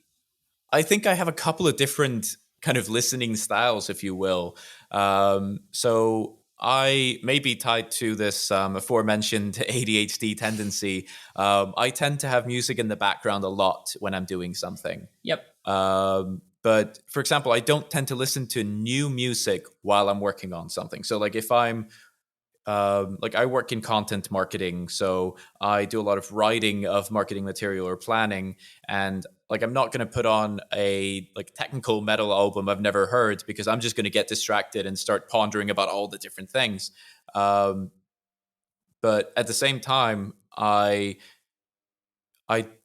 Speaker 3: think I have a couple of different kind of listening styles, if you will. So I may be tied to this aforementioned ADHD tendency. I tend to have music in the background a lot when I'm doing something.
Speaker 1: Yep.
Speaker 3: But for example, I don't tend to listen to new music while I'm working on something. So like if I'm like I work in content marketing, so I do a lot of writing of marketing material or planning, and like I'm not going to put on a like technical metal album I've never heard, because I'm just going to get distracted and start pondering about all the different things. But at the same time, I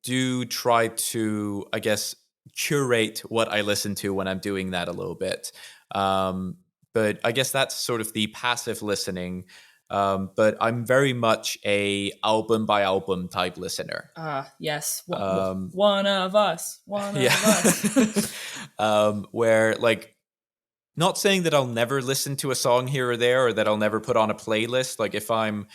Speaker 3: do try to, I guess, curate what I listen to when I'm doing that a little bit. But I guess that's sort of the passive listening. But I'm very much a album by album type listener.
Speaker 1: Yes. One of us. One of
Speaker 3: Yeah.
Speaker 1: us.
Speaker 3: Where like, not saying that I'll never listen to a song here or there, or that I'll never put on a playlist. Like if I'm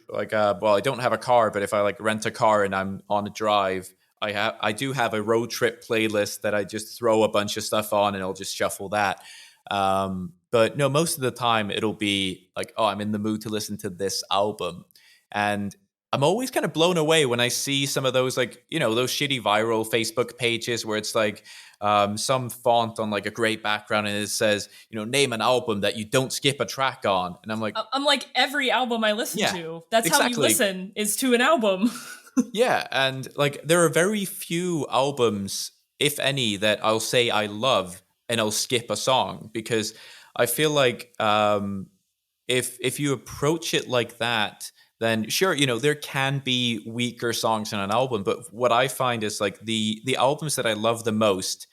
Speaker 3: like, well, I don't have a car, but if I like rent a car and I'm on a drive, I do have a road trip playlist that I just throw a bunch of stuff on and I'll just shuffle that. But no, most of the time it'll be like, oh, I'm in the mood to listen to this album. And I'm always kind of blown away when I see some of those, like, those shitty viral Facebook pages where it's like some font on like a great background and it says, name an album that you don't skip a track on. And I'm like,
Speaker 1: every album I listen
Speaker 3: yeah,
Speaker 1: to. That's
Speaker 3: exactly.
Speaker 1: how you listen, is to an album.
Speaker 3: Yeah. And like, there are very few albums, if any, that I'll say I love and I'll skip a song, because I feel like if you approach it like that, then sure, there can be weaker songs on an album. But what I find is like the albums that I love the most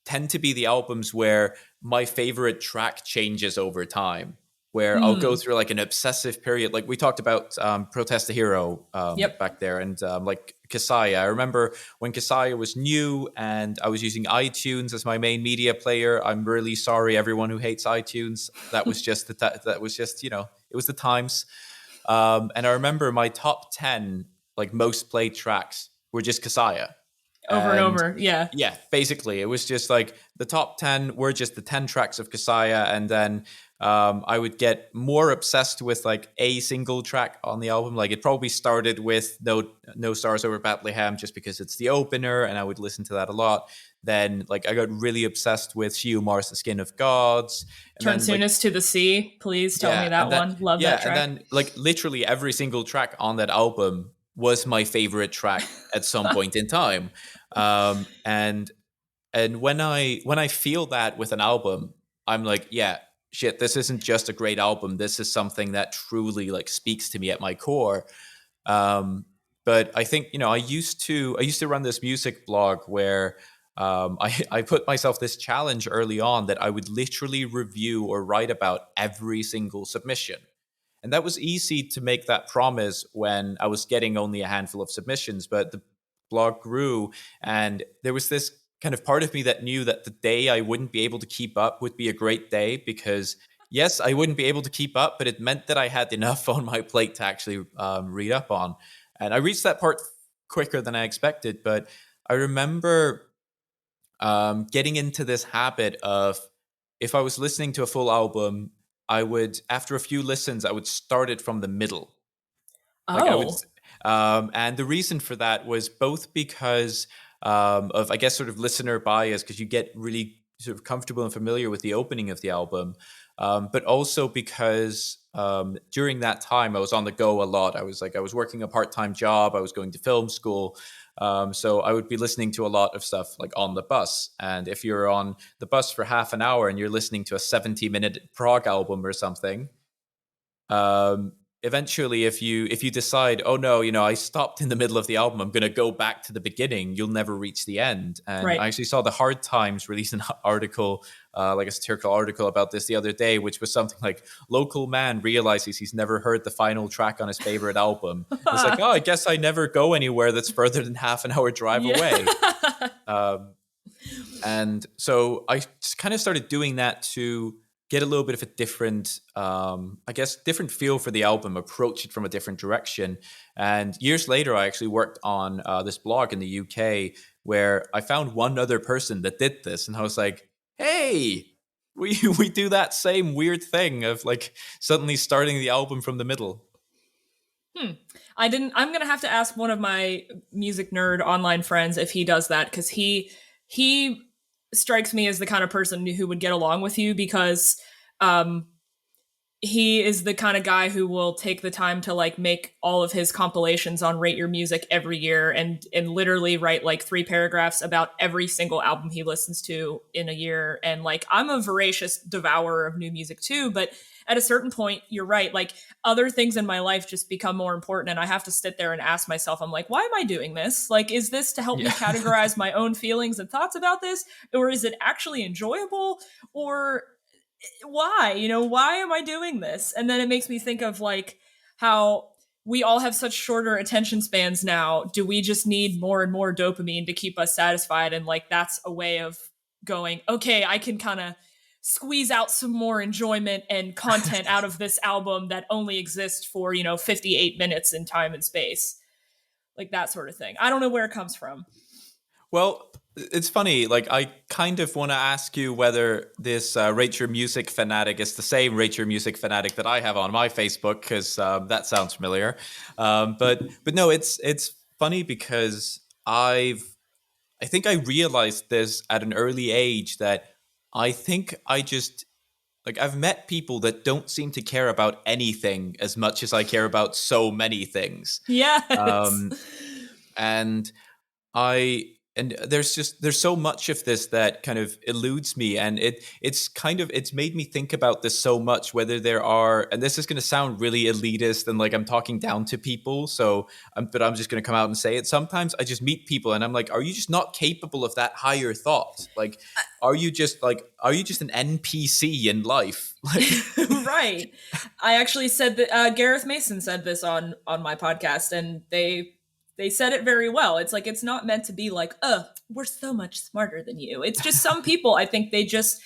Speaker 3: tend to be the albums where my favorite track changes over time, where I'll go through like an obsessive period. Like we talked about Protest the Hero back there, and like Kasaya. I remember when Kasaya was new and I was using iTunes as my main media player. I'm really sorry, everyone who hates iTunes. That was just it was the times. And I remember my top 10 like most played tracks were just Kasaya.
Speaker 1: Over and over, yeah.
Speaker 3: Yeah, basically. It was just like the top 10 were just the 10 tracks of Kasaya. And then I would get more obsessed with like a single track on the album. Like it probably started with No Stars Over Bethlehem just because it's the opener and I would listen to that a lot. Then like I got really obsessed with She Who Mars the Skin of Gods.
Speaker 1: Turn Soonest to the Sea. Please tell me that one. Love that track.
Speaker 3: And then like literally every single track on that album was my favorite track at some point in time. And when I feel that with an album, I'm like, yeah, shit, this isn't just a great album. This is something that truly like speaks to me at my core. But I think, I used to run this music blog where I put myself this challenge early on that I would literally review or write about every single submission. And that was easy to make that promise when I was getting only a handful of submissions, but the blog grew and there was this kind of part of me that knew that the day I wouldn't be able to keep up would be a great day because, yes, I wouldn't be able to keep up, but it meant that I had enough on my plate to actually read up on. And I reached that part quicker than I expected, but I remember getting into this habit of if I was listening to a full album, I would, after a few listens, I would start it from the middle. And the reason for that was both because of, I guess, sort of listener bias, because you get really sort of comfortable and familiar with the opening of the album, but also because during that time I was on the go a lot. I was working a part-time job. I was going to film school. So I would be listening to a lot of stuff like on the bus. And if you're on the bus for half an hour and you're listening to a 70-minute prog album or something, eventually if you decide, oh no, I stopped in the middle of the album, I'm going to go back to the beginning, you'll never reach the end. And right. I actually saw the Hard Times release an article, like a satirical article about this the other day, which was something like, local man realizes he's never heard the final track on his favorite album. It's like, oh, I guess I never go anywhere that's further than half an hour drive away. And so I kind of started doing that to get a little bit of a different, different feel for the album, approach it from a different direction. And years later, I actually worked on this blog in the UK where I found one other person that did this. And I was like, hey, we do that same weird thing of like suddenly starting the album from the middle.
Speaker 1: I'm going to have to ask one of my music nerd online friends if he does that, because he strikes me as the kind of person who would get along with you, because he is the kind of guy who will take the time to like make all of his compilations on Rate Your Music every year and literally write like 3 paragraphs about every single album he listens to in a year. And like, I'm a voracious devourer of new music too, but at a certain point, you're right, like other things in my life just become more important, and I have to sit there and ask myself, I'm like, why am I doing this? Like, is this to help me categorize my own feelings and thoughts about this? Or is it actually enjoyable? Or why? Why am I doing this? And then it makes me think of like how we all have such shorter attention spans now. Do we just need more and more dopamine to keep us satisfied? And like, that's a way of going, okay, I can kind of squeeze out some more enjoyment and content out of this album that only exists for, 58 minutes in time and space. Like that sort of thing. I don't know where it comes from.
Speaker 3: Well, it's funny. Like, I kind of want to ask you whether this Rate Your Music fanatic is the same Rate Your Music fanatic that I have on my Facebook, because that sounds familiar. But no, it's funny because I think I realized this at an early age, that I think I just, like, I've met people that don't seem to care about anything as much as I care about so many things.
Speaker 1: Yes.
Speaker 3: And I and there's so much of this that kind of eludes me, and it's made me think about this so much, whether there are, and this is going to sound really elitist and like I'm talking down to people, but I'm just going to come out and say it. Sometimes I just meet people and I'm like, are you just not capable of that higher thought? Like, are you just an NPC in life? Like,
Speaker 1: Right. I actually said that Gareth Mason said this on my podcast, and they said it very well. It's like, it's not meant to be like, we're so much smarter than you. It's just some people, I think they just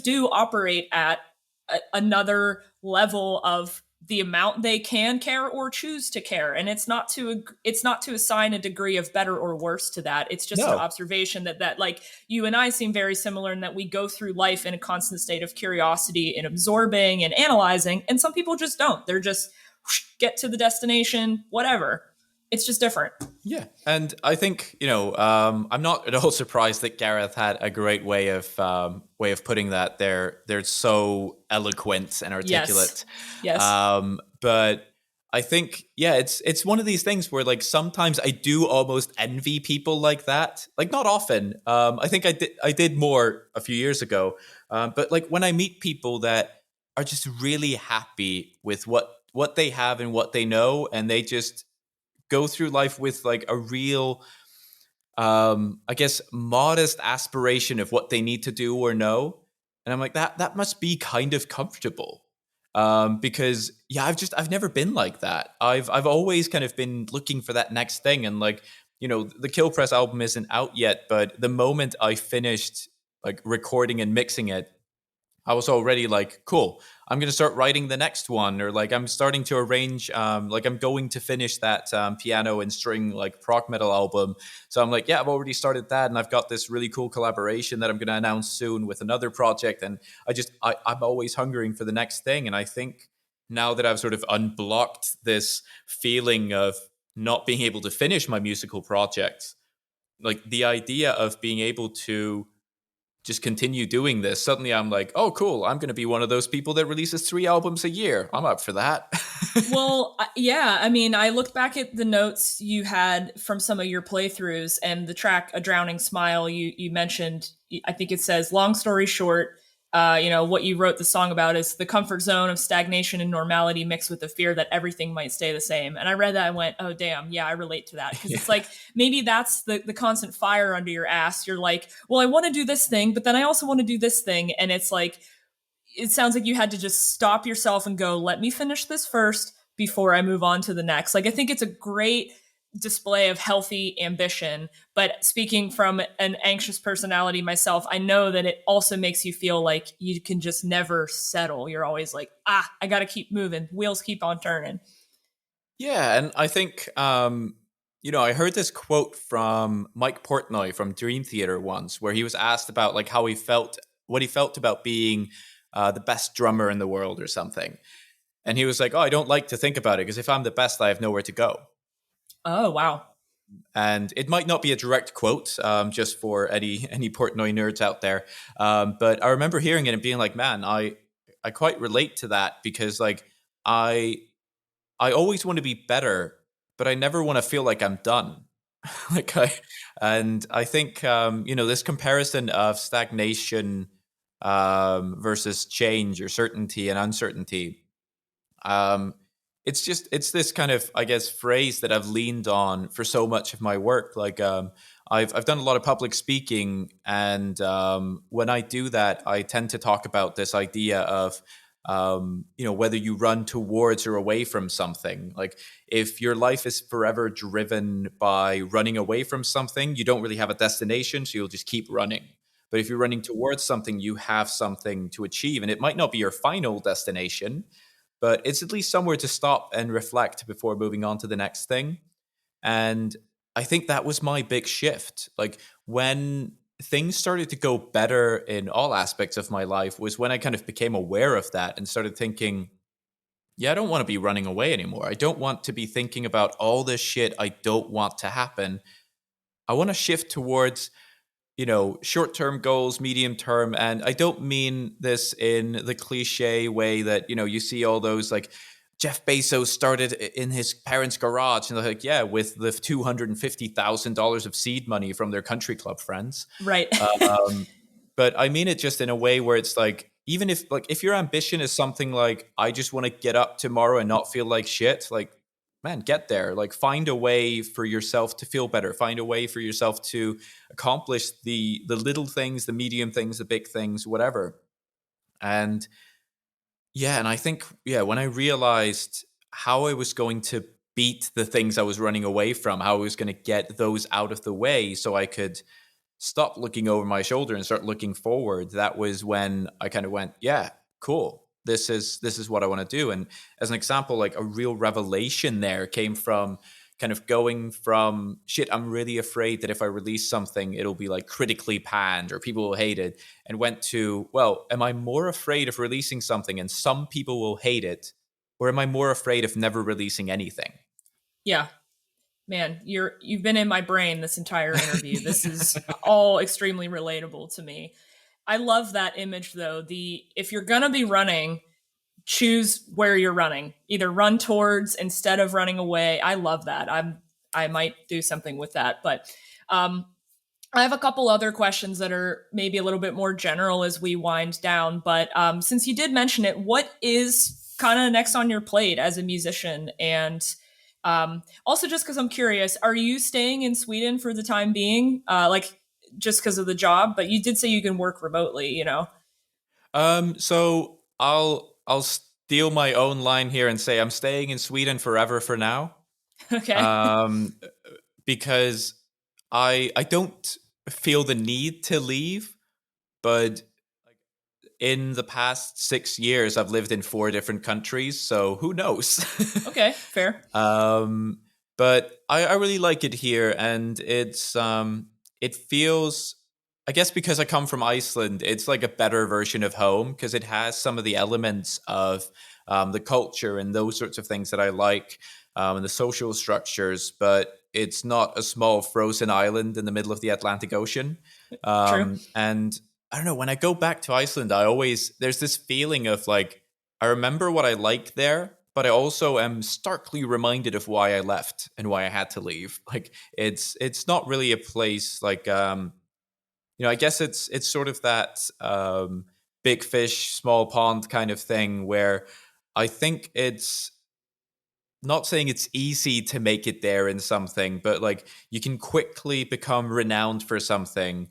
Speaker 1: do operate at another level of the amount they can care or choose to care, and it's not to assign a degree of better or worse to that. It's just an observation that like you and I seem very similar in that we go through life in a constant state of curiosity and absorbing and analyzing, and some people just don't. They're just get to the destination, whatever. It's just different.
Speaker 3: Yeah. And I think, I'm not at all surprised that Gareth had a great way of putting that. They're so eloquent and articulate.
Speaker 1: Yes.
Speaker 3: But I think, it's one of these things where like sometimes I do almost envy people like that. Like not often. I think I did more a few years ago. But like when I meet people that are just really happy with what they have and what they know, and they just go through life with like a real, I guess, modest aspiration of what they need to do or know. And I'm like, that must be kind of comfortable. Because I've never been like that. I've always kind of been looking for that next thing. And like, the Kilpréz album isn't out yet, but the moment I finished like recording and mixing it, I was already like, cool, I'm going to start writing the next one. Or like, I'm starting to arrange, like I'm going to finish that piano and string, like prog metal album. So I'm like, I've already started that. And I've got this really cool collaboration that I'm going to announce soon with another project. And I'm always hungering for the next thing. And I think now that I've sort of unblocked this feeling of not being able to finish my musical projects, like the idea of being able to just continue doing this, suddenly I'm like, oh, cool, I'm going to be one of those people that releases 3 albums a year. I'm up for that.
Speaker 1: Well, yeah, I mean, I looked back at the notes you had from some of your playthroughs, and the track A Drowning Smile you mentioned, I think it says, long story short, what you wrote the song about is the comfort zone of stagnation and normality mixed with the fear that everything might stay the same. And I read that and went, oh, damn, yeah, I relate to that. Because it's like, maybe that's the constant fire under your ass. You're like, well, I want to do this thing, but then I also want to do this thing. And it's like, it sounds like you had to just stop yourself and go, let me finish this first before I move on to the next. Like, I think it's a great display of healthy ambition, but speaking from an anxious personality myself, I know that it also makes you feel like you can just never settle. You're always like, I got to keep moving. Wheels keep on turning.
Speaker 3: Yeah. And I think, I heard this quote from Mike Portnoy from Dream Theater once, where he was asked about like what he felt about being the best drummer in the world or something. And he was like, oh, I don't like to think about it, because if I'm the best, I have nowhere to go.
Speaker 1: Oh, wow.
Speaker 3: And it might not be a direct quote, just for any Portnoy nerds out there. But I remember hearing it and being like, man, I quite relate to that, because like I always want to be better, but I never want to feel like I'm done. I think this comparison of stagnation versus change or certainty and uncertainty. It's this kind of, I guess, phrase that I've leaned on for so much of my work. Like, I've done a lot of public speaking, and when I do that, I tend to talk about this idea of, whether you run towards or away from something. Like, if your life is forever driven by running away from something, you don't really have a destination, so you'll just keep running. But if you're running towards something, you have something to achieve, and it might not be your final destination, but it's at least somewhere to stop and reflect before moving on to the next thing. And I think that was my big shift. Like, when things started to go better in all aspects of my life was when I kind of became aware of that and started thinking, I don't want to be running away anymore. I don't want to be thinking about all this shit I don't want to happen. I want to shift towards short-term goals, medium-term. And I don't mean this in the cliche way that, you see all those like Jeff Bezos started in his parents' garage, and they're like, yeah, with the $250,000 of seed money from their country club friends.
Speaker 1: Right.
Speaker 3: But I mean it just in a way where it's like, even if your ambition is something like, I just want to get up tomorrow and not feel like shit, like, man, get there. Like, find a way for yourself to feel better. Find a way for yourself to accomplish the little things, the medium things, the big things, whatever. And yeah, and I think, when I realized how I was going to beat the things I was running away from, how I was going to get those out of the way so I could stop looking over my shoulder and start looking forward, that was when I kind of went, yeah, cool. This is what I want to do. And as an example, like a real revelation there came from kind of going from, shit, I'm really afraid that if I release something, it'll be like critically panned or people will hate it, and went to, well, am I more afraid of releasing something and some people will hate it, or am I more afraid of never releasing anything?
Speaker 1: Yeah. Man, you've been in my brain this entire interview. This is all extremely relatable to me. I love that image though. If you're gonna be running, choose where you're running. Either run towards instead of running away. I love that. I might do something with that. But I have a couple other questions that are maybe a little bit more general as we wind down. But since you did mention it, what is kind of next on your plate as a musician? And also, just because I'm curious, are you staying in Sweden for the time being? Like just because of the job? But you did say you can work remotely, you know?
Speaker 3: So I'll steal my own line here and say I'm staying in Sweden forever for now.
Speaker 1: Okay.
Speaker 3: Because I don't feel the need to leave, but in the past 6 years I've lived in 4 different countries, so who knows?
Speaker 1: Okay, fair.
Speaker 3: But I really like it here, and it feels, I guess because I come from Iceland, it's like a better version of home because it has some of the elements of the culture and those sorts of things that I like, and the social structures, but it's not a small frozen island in the middle of the Atlantic Ocean.
Speaker 1: True.
Speaker 3: And I don't know, when I go back to Iceland, there's this feeling of like, I remember what I like there, but I also am starkly reminded of why I left and why I had to leave. Like it's not really a place like, I guess it's sort of that big fish, small pond kind of thing where I think it's not saying it's easy to make it there in something, but like you can quickly become renowned for something.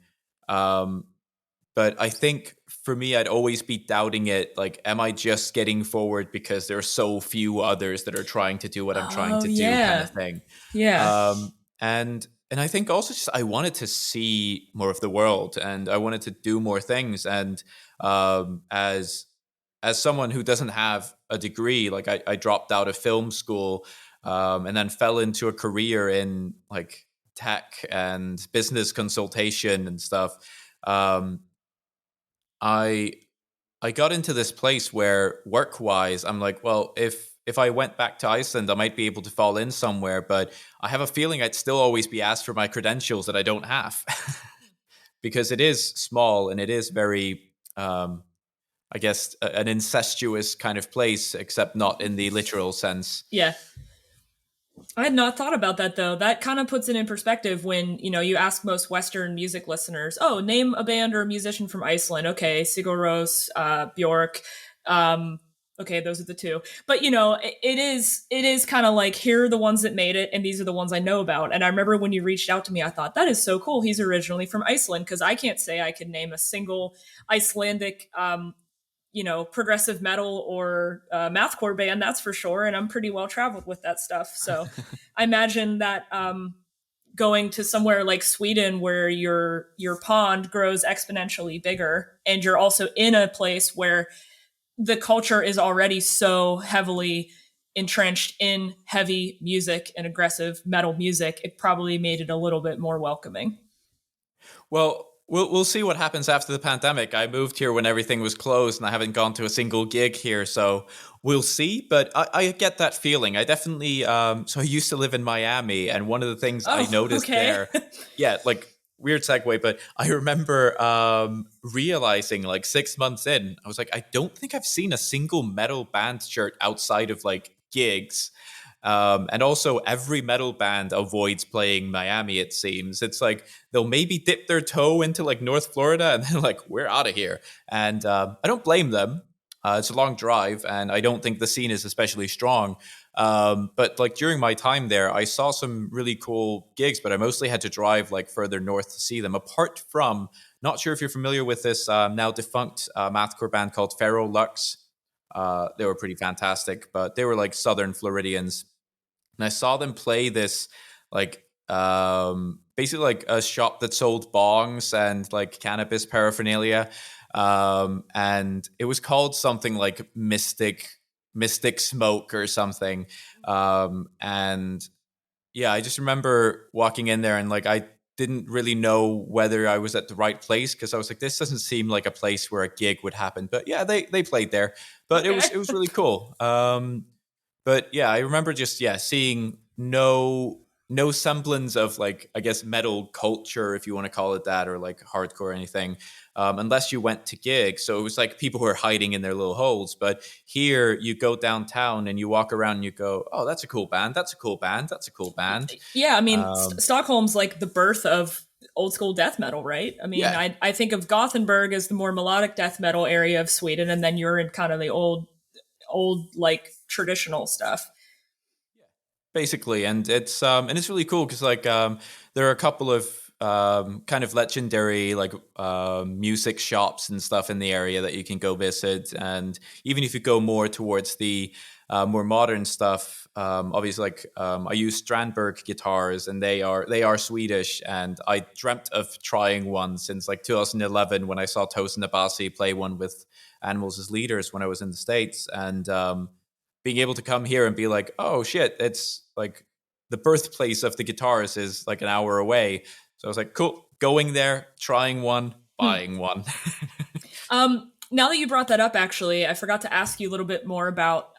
Speaker 3: But I think for me, I'd always be doubting it. Like, am I just getting forward because there are so few others that are trying to do what I'm trying to do, kind of thing?
Speaker 1: Yeah.
Speaker 3: And I think also just I wanted to see more of the world, and I wanted to do more things. And as someone who doesn't have a degree, like I dropped out of film school, and then fell into a career in like tech and business consultation and stuff. I got into this place where work-wise, I'm like, well, if I went back to Iceland, I might be able to fall in somewhere, but I have a feeling I'd still always be asked for my credentials that I don't have. Because it is small and it is very, I guess, an incestuous kind of place, except not in the literal sense.
Speaker 1: Yeah. I had not thought about that though. That kind of puts it in perspective when, you ask most Western music listeners, oh, name a band or a musician from Iceland. Okay, Sigur Rós, Björk. Okay, those are the 2. But it is kind of like, here are the ones that made it, and these are the ones I know about. And I remember when you reached out to me, I thought, that is so cool. He's originally from Iceland, because I can't say I could name a single Icelandic progressive metal or mathcore band, that's for sure. And I'm pretty well traveled with that stuff. So I imagine that going to somewhere like Sweden, where your pond grows exponentially bigger, and you're also in a place where the culture is already so heavily entrenched in heavy music and aggressive metal music, it probably made it a little bit more welcoming.
Speaker 3: Well, we'll see what happens after the pandemic. I moved here when everything was closed, and I haven't gone to a single gig here, so we'll see. But I get that feeling. I definitely. So I used to live in Miami, and one of the things I noticed there, like weird segue, but I remember realizing like 6 months in, I was like, I don't think I've seen a single metal band shirt outside of like gigs. And also, every metal band avoids playing Miami, it seems. It's like they'll maybe dip their toe into like North Florida and then like, we're out of here. And I don't blame them. It's a long drive, and I don't think the scene is especially strong. But like during my time there, I saw some really cool gigs, but I mostly had to drive like further north to see them. Apart from, not sure if you're familiar with this now defunct mathcore band called Pharaoh Lux. They were pretty fantastic, but they were like Southern Floridians. And I saw them play this like basically like a shop that sold bongs and like cannabis paraphernalia. And it was called something like Mystic Smoke or something. And yeah, I just remember walking in there and like I didn't really know whether I was at the right place, because I was like, this doesn't seem like a place where a gig would happen. But yeah, they played there. But it was really cool. But yeah, I remember just seeing no semblance of like, I guess, metal culture, if you want to call it that, or like hardcore or anything, unless you went to gigs. So it was like people who are hiding in their little holes. But here you go downtown and you walk around and you go, oh, that's a cool band. That's a cool band. That's a cool band.
Speaker 1: Yeah, I mean, Stockholm's like the birth of old school death metal, right? I mean, I think of Gothenburg as the more melodic death metal area of Sweden, and then you're in kind of the old like traditional stuff.
Speaker 3: Basically, and it's really cool because like there are a couple of kind of legendary like music shops and stuff in the area that you can go visit, and even if you go more towards the more modern stuff, obviously like I use Strandberg Guitars, and they are Swedish, and I dreamt of trying one since like 2011 when I saw Tosin Abasi play one with Animals as Leaders when I was in the States, and being able to come here and be like, oh shit, it's like the birthplace of the guitars is like an hour away. So I was like, cool, going there, trying one, buying one.
Speaker 1: Now that you brought that up, actually, I forgot to ask you a little bit more about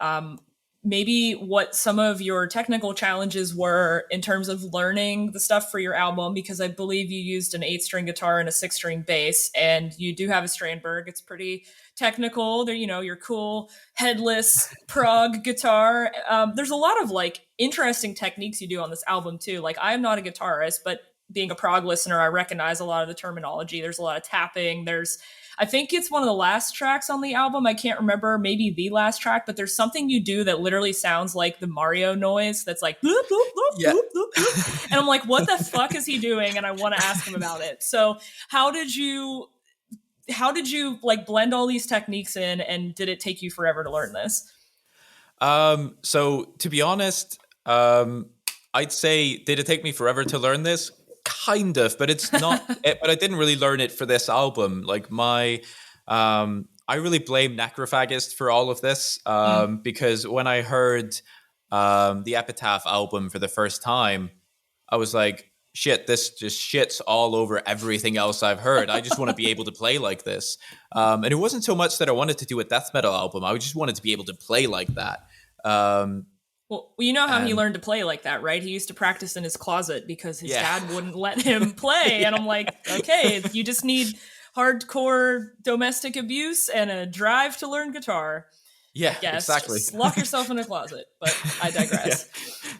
Speaker 1: maybe what some of your technical challenges were in terms of learning the stuff for your album, because I believe you used an 8-string guitar and a 6-string bass, and you do have a Strandberg. It's pretty technical. There, your cool headless prog guitar. There's a lot of like interesting techniques you do on this album too. Like, I am not a guitarist, but being a prog listener, I recognize a lot of the terminology. There's a lot of tapping. I think it's one of the last tracks on the album. I can't remember, maybe the last track, but there's something you do that literally sounds like the Mario noise that's like, bloop, bloop, bloop, bloop, bloop, bloop. And I'm like, what the fuck is he doing? And I want to ask him about it. So how did you like blend all these techniques in, and did it take you forever to learn this?
Speaker 3: So to be honest, I'd say, did it take me forever to learn this? Kind of, but it's not. But I didn't really learn it for this album. Like I really blame Necrophagist for all of this, because when I heard the Epitaph album for the first time, I was like, shit, this just shits all over everything else I've heard. I just want to be able to play like this. And it wasn't so much that I wanted to do a death metal album. I just wanted to be able to play like that.
Speaker 1: Well, you know how he learned to play like that, right? He used to practice in his closet because his dad wouldn't let him play. And I'm like, okay, you just need hardcore domestic abuse and a drive to learn guitar.
Speaker 3: Yeah, exactly.
Speaker 1: Just lock yourself in a closet, but I digress.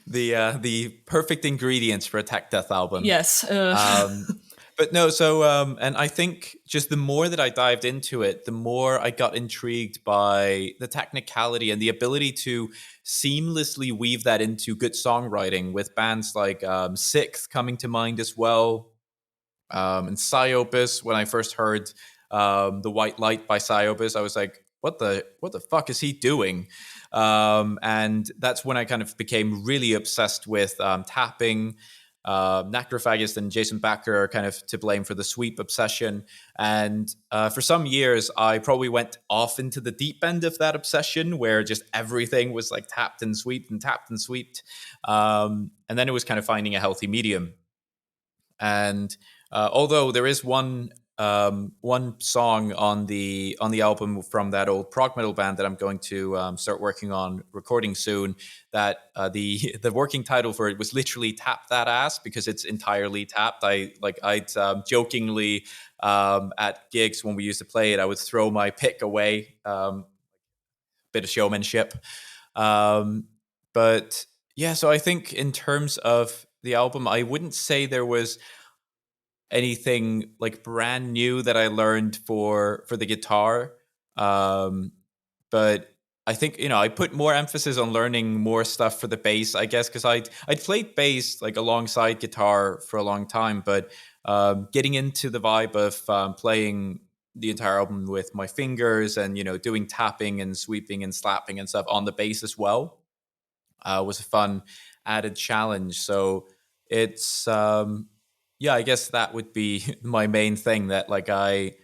Speaker 3: The perfect ingredients for a tech death album.
Speaker 1: Yes.
Speaker 3: But no, so, and I think just the more that I dived into it, the more I got intrigued by the technicality and the ability to seamlessly weave that into good songwriting, with bands like Sixth coming to mind as well. And Psyopus, when I first heard The White Light by Psyopus, I was like, what the fuck is he doing? And that's when I kind of became really obsessed with tapping. Necrophagist and Jason Backer are kind of to blame for the sweep obsession. And for some years, I probably went off into the deep end of that obsession, where just everything was like tapped and sweeped and tapped and sweeped. And then it was kind of finding a healthy medium. And although there is one one song on the album from that old prog metal band that I'm going to start working on recording soon. That the working title for it was literally "Tap That Ass" because it's entirely tapped. I'd jokingly at gigs when we used to play it, I would throw my pick away. Bit of showmanship, but yeah. So I think in terms of the album, I wouldn't say there was anything like brand new that I learned for the guitar. But I think, I put more emphasis on learning more stuff for the bass, I guess, because I'd played bass like alongside guitar for a long time, but getting into the vibe of playing the entire album with my fingers and doing tapping and sweeping and slapping and stuff on the bass as well was a fun added challenge. So it's yeah, I guess that would be my main thing, that like I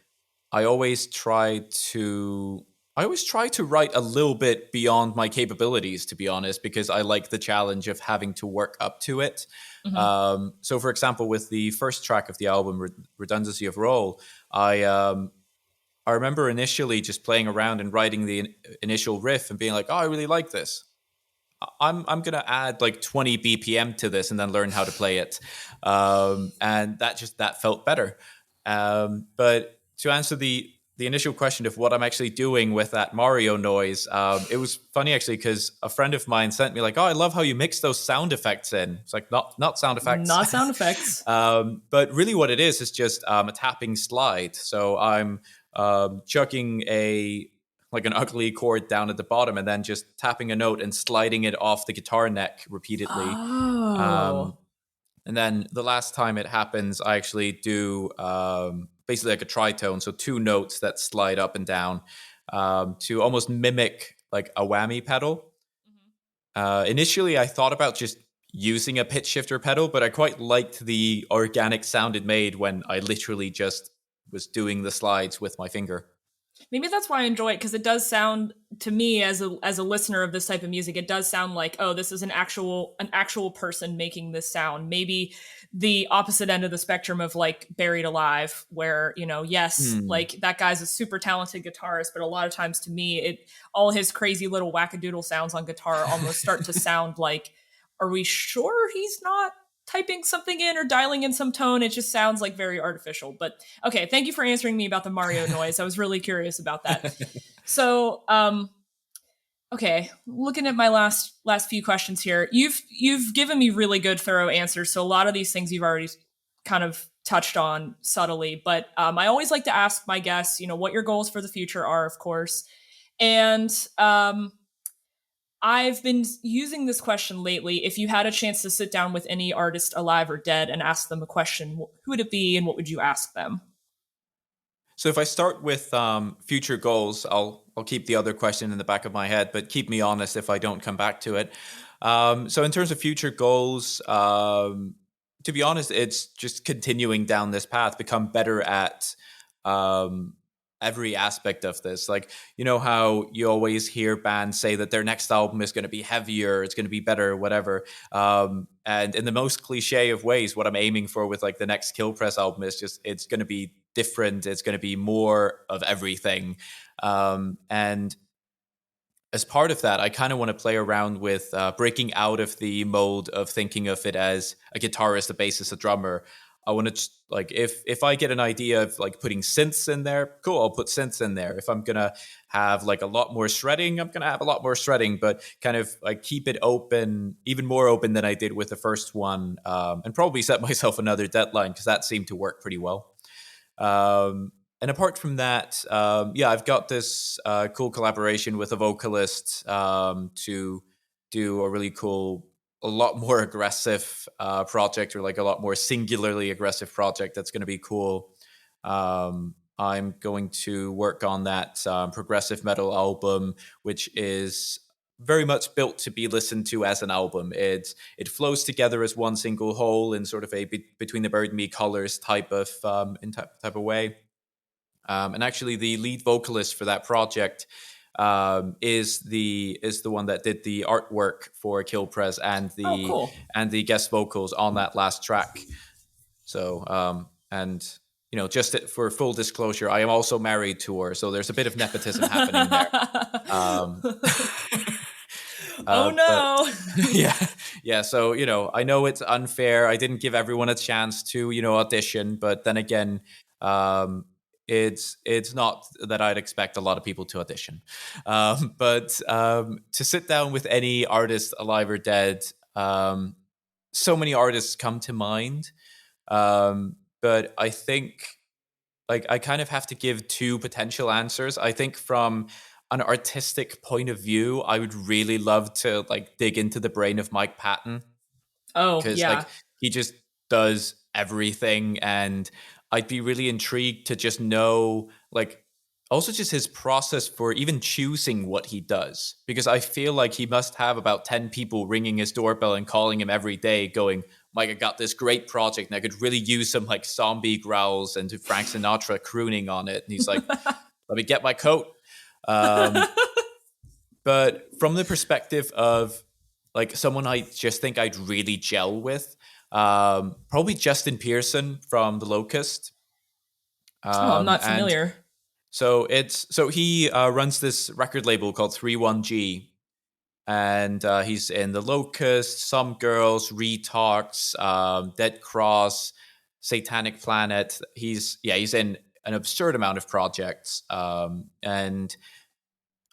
Speaker 3: always try to write a little bit beyond my capabilities, to be honest, because I like the challenge of having to work up to it. So for example, with the first track of the album, Redundancy of Role, I remember initially just playing around and writing the initial riff and being like, oh, I really like this. I'm gonna add like 20 BPM to this and then learn how to play it, and that felt better. But to answer the initial question of what I'm actually doing with that Mario noise, it was funny actually because a friend of mine sent me like, "Oh, I love how you mix those sound effects in." It's like not sound effects,
Speaker 1: Not sound effects.
Speaker 3: but really what it is just a tapping slide. So I'm chucking like an ugly chord down at the bottom and then just tapping a note and sliding it off the guitar neck repeatedly.
Speaker 1: Oh.
Speaker 3: And then the last time it happens, I actually do basically like a tritone, so two notes that slide up and down to almost mimic like a whammy pedal. Initially, I thought about just using a pitch shifter pedal, but I quite liked the organic sound it made when I literally just was doing the slides with my finger.
Speaker 1: Maybe that's why I enjoy it, because it does sound to me as a listener of this type of music, it does sound like, oh, this is an actual person making this sound. Maybe the opposite end of the spectrum of like Buried Alive, where, yes, like that guy's a super talented guitarist, but a lot of times to me, all his crazy little wackadoodle sounds on guitar almost start to sound like, are we sure he's not typing something in or dialing in some tone? It just sounds like very artificial. But okay, thank you for answering me about the Mario noise. I was really curious about that. So, okay, looking at my last few questions here, you've given me really good, thorough answers. So a lot of these things you've already kind of touched on subtly. But I always like to ask my guests, what your goals for the future are, of course, and I've been using this question lately. If you had a chance to sit down with any artist alive or dead and ask them a question, who would it be and what would you ask them?
Speaker 3: So if I start with future goals, I'll keep the other question in the back of my head, but keep me honest if I don't come back to it. So in terms of future goals, to be honest, it's just continuing down this path, become better at every aspect of this. Like, how you always hear bands say that their next album is going to be heavier, it's going to be better, whatever. And in the most cliche of ways, what I'm aiming for with like the next Kilpréz album is just, it's going to be different. It's going to be more of everything. And as part of that, I kind of want to play around with breaking out of the mold of thinking of it as a guitarist, a bassist, a drummer. I want to like, if I get an idea of like putting synths in there, cool, I'll put synths in there. If I'm going to have like a lot more shredding, I'm going to have a lot more shredding, but kind of like keep it open, even more open than I did with the first one, and probably set myself another deadline because that seemed to work pretty well. And apart from that, I've got this cool collaboration with a vocalist to do a really cool, a lot more aggressive project, or like a lot more singularly aggressive project that's going to be cool. I'm going to work on that progressive metal album, which is very much built to be listened to as an album. It flows together as one single whole in sort of a Between the Bird and Me colors type of way. And actually, the lead vocalist for that project is the one that did the artwork for Kilpréz and the guest vocals on that last track. So and for full disclosure, I am also married to her, so there's a bit of nepotism happening there.
Speaker 1: Oh no.
Speaker 3: Yeah. So, I know it's unfair. I didn't give everyone a chance to, audition, but then again, it's not that I'd expect a lot of people to audition. But to sit down with any artist, alive or dead, so many artists come to mind. But I think I kind of have to give two potential answers. I think from an artistic point of view, I would really love to dig into the brain of Mike Patton,
Speaker 1: Oh,
Speaker 3: because
Speaker 1: yeah.
Speaker 3: he just does everything, and I'd be really intrigued to just know also just his process for even choosing what he does, because I feel like he must have about 10 people ringing his doorbell and calling him every day going, Mike, I got this great project and I could really use some zombie growls and Frank Sinatra crooning on it. And he's like, let me get my coat. But from the perspective of someone I just think I'd really gel with, probably Justin Pearson from The Locust.
Speaker 1: I'm not familiar.
Speaker 3: So he runs this record label called 31G, and he's in The Locust, Some Girls, Retalks, Dead Cross, Satanic Planet. He's in an absurd amount of projects, and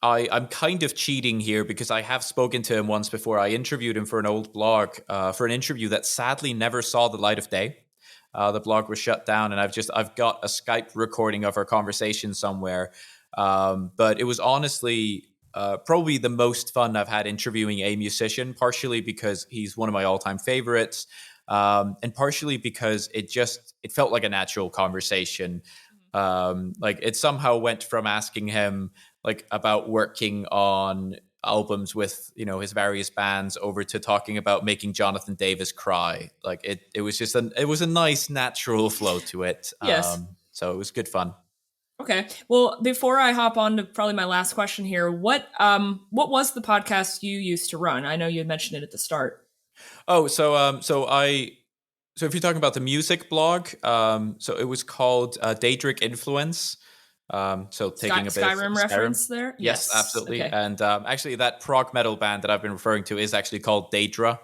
Speaker 3: I'm kind of cheating here because I have spoken to him once before. I interviewed him for an old blog, for an interview that sadly never saw the light of day. The blog was shut down, and I've got a Skype recording of our conversation somewhere. But it was honestly probably the most fun I've had interviewing a musician, partially because he's one of my all-time favorites, and partially because it felt like a natural conversation. It somehow went from asking him about working on albums with his various bands over to talking about making Jonathan Davis cry. It was a nice natural flow to it.
Speaker 1: Yes.
Speaker 3: So it was good fun.
Speaker 1: Okay. Well, before I hop on to probably my last question here, what was the podcast you used to run? I know you had mentioned it at the start.
Speaker 3: Oh, so if you're talking about the music blog, so it was called Daedric Influence. So taking a bit
Speaker 1: Skyrim
Speaker 3: of
Speaker 1: reference there?
Speaker 3: Yes, absolutely.
Speaker 1: Okay.
Speaker 3: And actually that prog metal band that I've been referring to is actually called Daedra.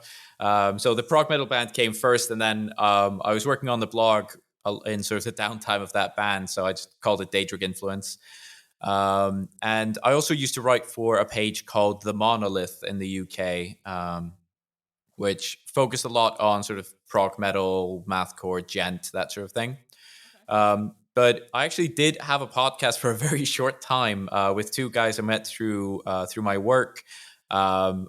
Speaker 3: So the prog metal band came first, and then I was working on the blog in sort of the downtime of that band, so I just called it Daedric Influence. And I also used to write for a page called The Monolith in the UK, which focused a lot on sort of prog metal, mathcore, gent, that sort of thing. But I actually did have a podcast for a very short time with two guys I met through my work,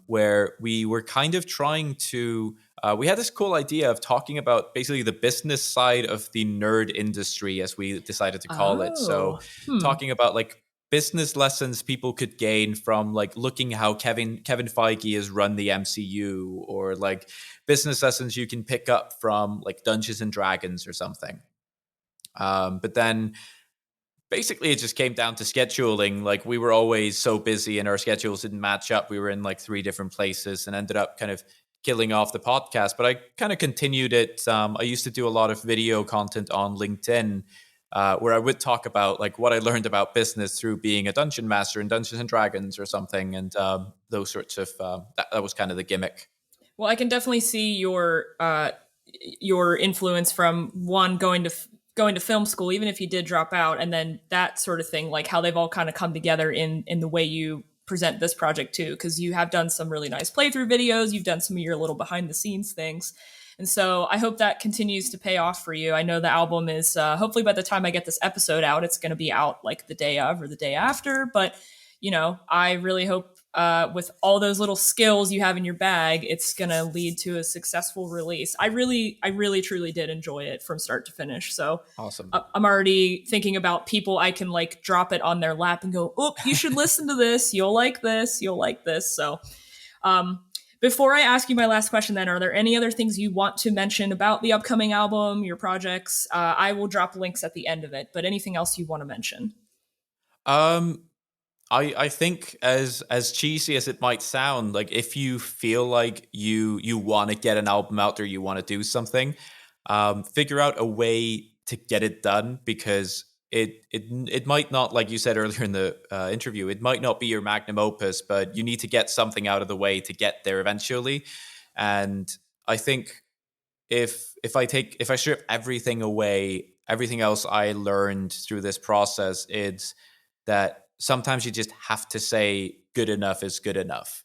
Speaker 3: where we were kind of trying to. We had this cool idea of talking about basically the business side of the nerd industry, as we decided to call it. So, talking about business lessons people could gain from looking how Kevin Feige has run the MCU, or business lessons you can pick up from Dungeons and Dragons or something. But then basically it just came down to scheduling. We were always so busy and our schedules didn't match up. We were in 3 different places and ended up kind of killing off the podcast. But I kind of continued it. I used to do a lot of video content on LinkedIn, where I would talk about what I learned about business through being a dungeon master in Dungeons and Dragons or something. And those sorts of, that was kind of the gimmick.
Speaker 1: Well, I can definitely see your influence from one going to film school, even if you did drop out, and then that sort of thing, how they've all kind of come together in the way you present this project too, because you have done some really nice playthrough videos, you've done some of your little behind the scenes things. And so I hope that continues to pay off for you. I know the album is, hopefully by the time I get this episode out, it's going to be out the day of or the day after. But, I really hope with all those little skills you have in your bag, it's going to lead to a successful release. I really, truly did enjoy it from start to finish. So
Speaker 3: awesome.
Speaker 1: I'm already thinking about people I can drop it on their lap and go, oh, you should listen to this. You'll like this. You'll like this. So before I ask you my last question, then, are there any other things you want to mention about the upcoming album, your projects? I will drop links at the end of it, but anything else you want to mention?
Speaker 3: I think as cheesy as it might sound, if you feel like you want to get an album out there, you want to do something, figure out a way to get it done, because it might not, like you said earlier in the interview, it might not be your magnum opus, but you need to get something out of the way to get there eventually. And I think if I strip everything away, everything else I learned through this process is that sometimes you just have to say good enough is good enough.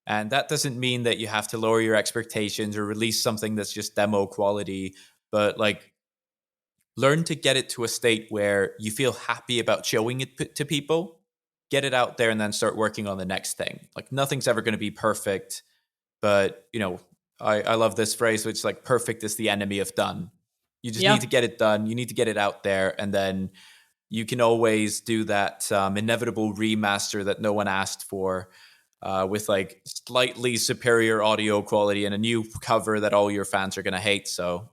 Speaker 3: And that doesn't mean that you have to lower your expectations or release something that's just demo quality, but like learn to get it to a state where you feel happy about showing it to people, get it out there, and then start working on the next thing. Like nothing's ever going to be perfect, but I love this phrase, which is like perfect is the enemy of done. You just need to get it done. You need to get it out there, and then you can always do that inevitable remaster that no one asked for, with like slightly superior audio quality and a new cover that all your fans are going to hate. So,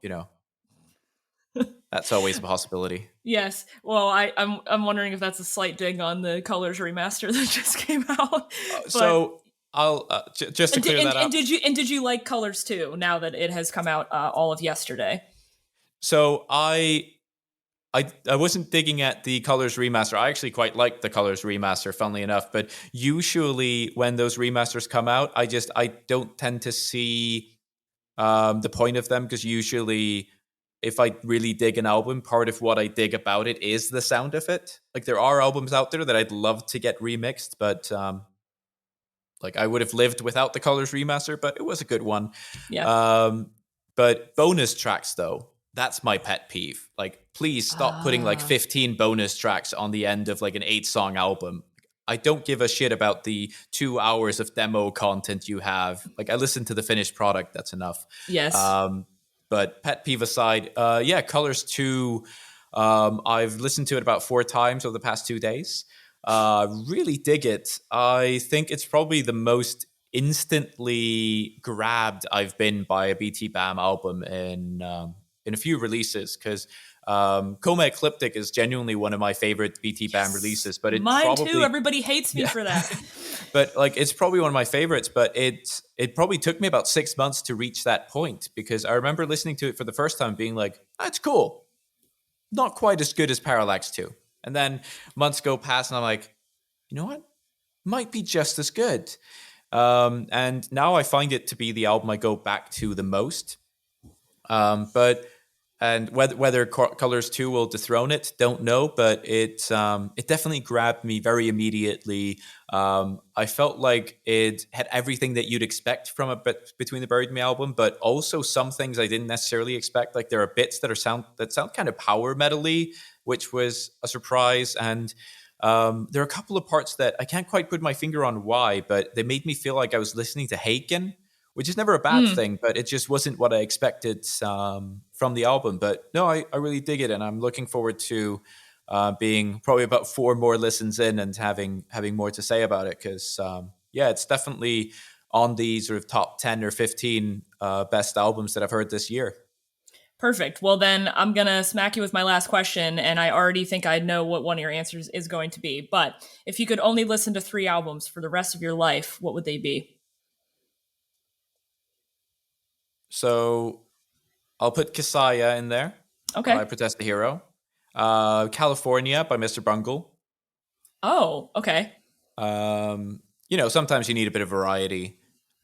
Speaker 3: that's always a possibility.
Speaker 1: Yes. Well, I'm wondering if that's a slight dig on the Colors remaster that just came out.
Speaker 3: So I'll just to clear that up.
Speaker 1: And did you like Colors too? Now that it has come out all of yesterday.
Speaker 3: So I wasn't digging at the Colors remaster. I actually quite like the Colors remaster, funnily enough. But usually when those remasters come out, I don't tend to see the point of them, because usually if I really dig an album, part of what I dig about it is the sound of it. Like there are albums out there that I'd love to get remixed, but like I would have lived without the Colors remaster, but it was a good one.
Speaker 1: Yeah.
Speaker 3: But bonus tracks though, that's my pet peeve. Like, please stop putting like 15 bonus tracks on the end of like an 8-song album. I don't give a shit about the 2 hours of demo content you have. Like, I listen to the finished product. That's enough.
Speaker 1: Yes.
Speaker 3: But pet peeve aside, Colors 2, I've listened to it about 4 times over the past 2 days. Really dig it. I think it's probably the most instantly grabbed I've been by a BT Bam album in a few releases, because Coma Ecliptic is genuinely one of my favorite BT Bam releases, but it
Speaker 1: mine
Speaker 3: probably,
Speaker 1: too. Everybody hates me for that.
Speaker 3: But like, it's probably one of my favorites, but it probably took me about 6 months to reach that point, because I remember listening to it for the first time being like, that's cool. Not quite as good as Parallax 2. And then months go past and I'm like, you know what? Might be just as good. And now I find it to be the album I go back to the most. And whether Colors 2 will dethrone it, don't know, but it definitely grabbed me very immediately. I felt like it had everything that you'd expect from a Between the Buried and Me album, but also some things I didn't necessarily expect. Like there are bits that sound kind of power metal-y, which was a surprise. And there are a couple of parts that I can't quite put my finger on why, but they made me feel like I was listening to Haken, which is never a bad thing, but it just wasn't what I expected from the album. But no, I really dig it, and I'm looking forward to being probably about 4 more listens in and having more to say about it, because it's definitely on the sort of top 10 or 15 best albums that I've heard this year.
Speaker 1: Perfect. Well, then I'm going to smack you with my last question, and I already think I know what one of your answers is going to be. But if you could only listen to 3 albums for the rest of your life, what would they be?
Speaker 3: So I'll put Kasaya in there.
Speaker 1: Okay.
Speaker 3: I Protest the Hero. California by Mr. Bungle.
Speaker 1: Oh, okay.
Speaker 3: Sometimes you need a bit of variety.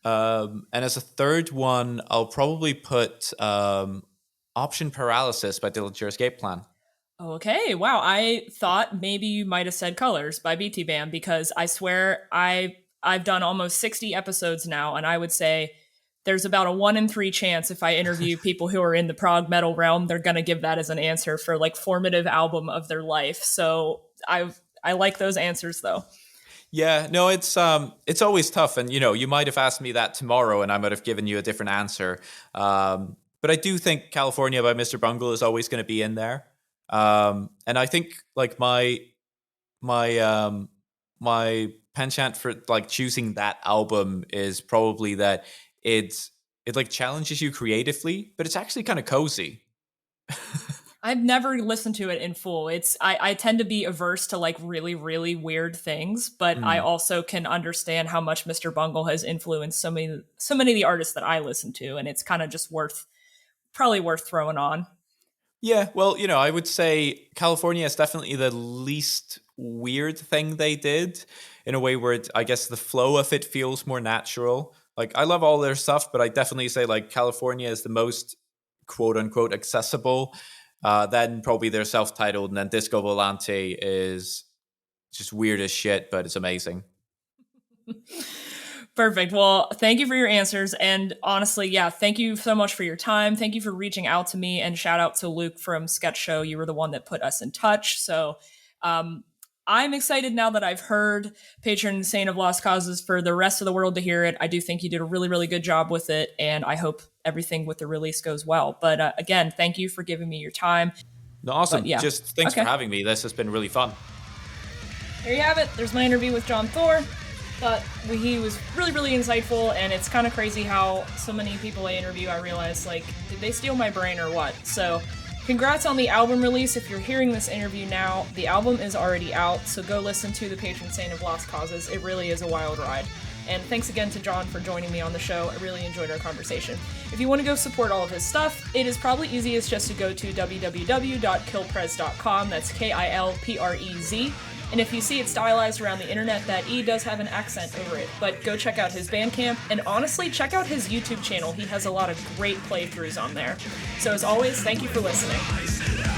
Speaker 3: And as a third one, I'll probably put Option Paralysis by Dillinger Escape Plan.
Speaker 1: Okay, wow. I thought maybe you might have said Colors by BT Bam, because I swear I've done almost 60 episodes now, and I would say there's about a 1 in 3 chance if I interview people who are in the prog metal realm, they're going to give that as an answer for like formative album of their life. So I like those answers though.
Speaker 3: Yeah, no, it's always tough. And, you might have asked me that tomorrow and I might have given you a different answer. But I do think California by Mr. Bungle is always going to be in there. And I think like my penchant for like choosing that album is probably that it like challenges you creatively, but it's actually kind of cozy.
Speaker 1: I've never listened to it in full. I tend to be averse to like really, really weird things, but I also can understand how much Mr. Bungle has influenced so many of the artists that I listen to, and it's kind of just probably worth throwing on.
Speaker 3: Yeah, well, I would say California is definitely the least weird thing they did in a way where I guess the flow of it feels more natural. Like, I love all their stuff, but I definitely say like California is the most quote unquote accessible. Then probably their self-titled, and then Disco Volante is just weird as shit, but it's amazing.
Speaker 1: Perfect. Well, thank you for your answers. And honestly, yeah, thank you so much for your time. Thank you for reaching out to me, and shout out to Luke from Sketch Show. You were the one that put us in touch. So I'm excited now that I've heard Patron Saint of Lost Causes for the rest of the world to hear it. I do think you did a really, really good job with it, and I hope everything with the release goes well. But again, thank you for giving me your time.
Speaker 3: No, awesome.
Speaker 1: But, yeah.
Speaker 3: Just thanks for having me. This has been really fun.
Speaker 1: There you have it. There's my interview with Jón Þór. Thought he was really, really insightful, and it's kind of crazy how so many people I interview, I realize, like, did they steal my brain or what? So, congrats on the album release. If you're hearing this interview now, the album is already out, so go listen to The Patron Saint of Lost Causes. It really is a wild ride. And thanks again to Jón for joining me on the show. I really enjoyed our conversation. If you want to go support all of his stuff, it is probably easiest just to go to www.kilpréz.com. That's Kilprez. And if you see it stylized around the internet, that E does have an accent over it. But go check out his Bandcamp, and honestly, check out his YouTube channel. He has a lot of great playthroughs on there. So as always, thank you for listening.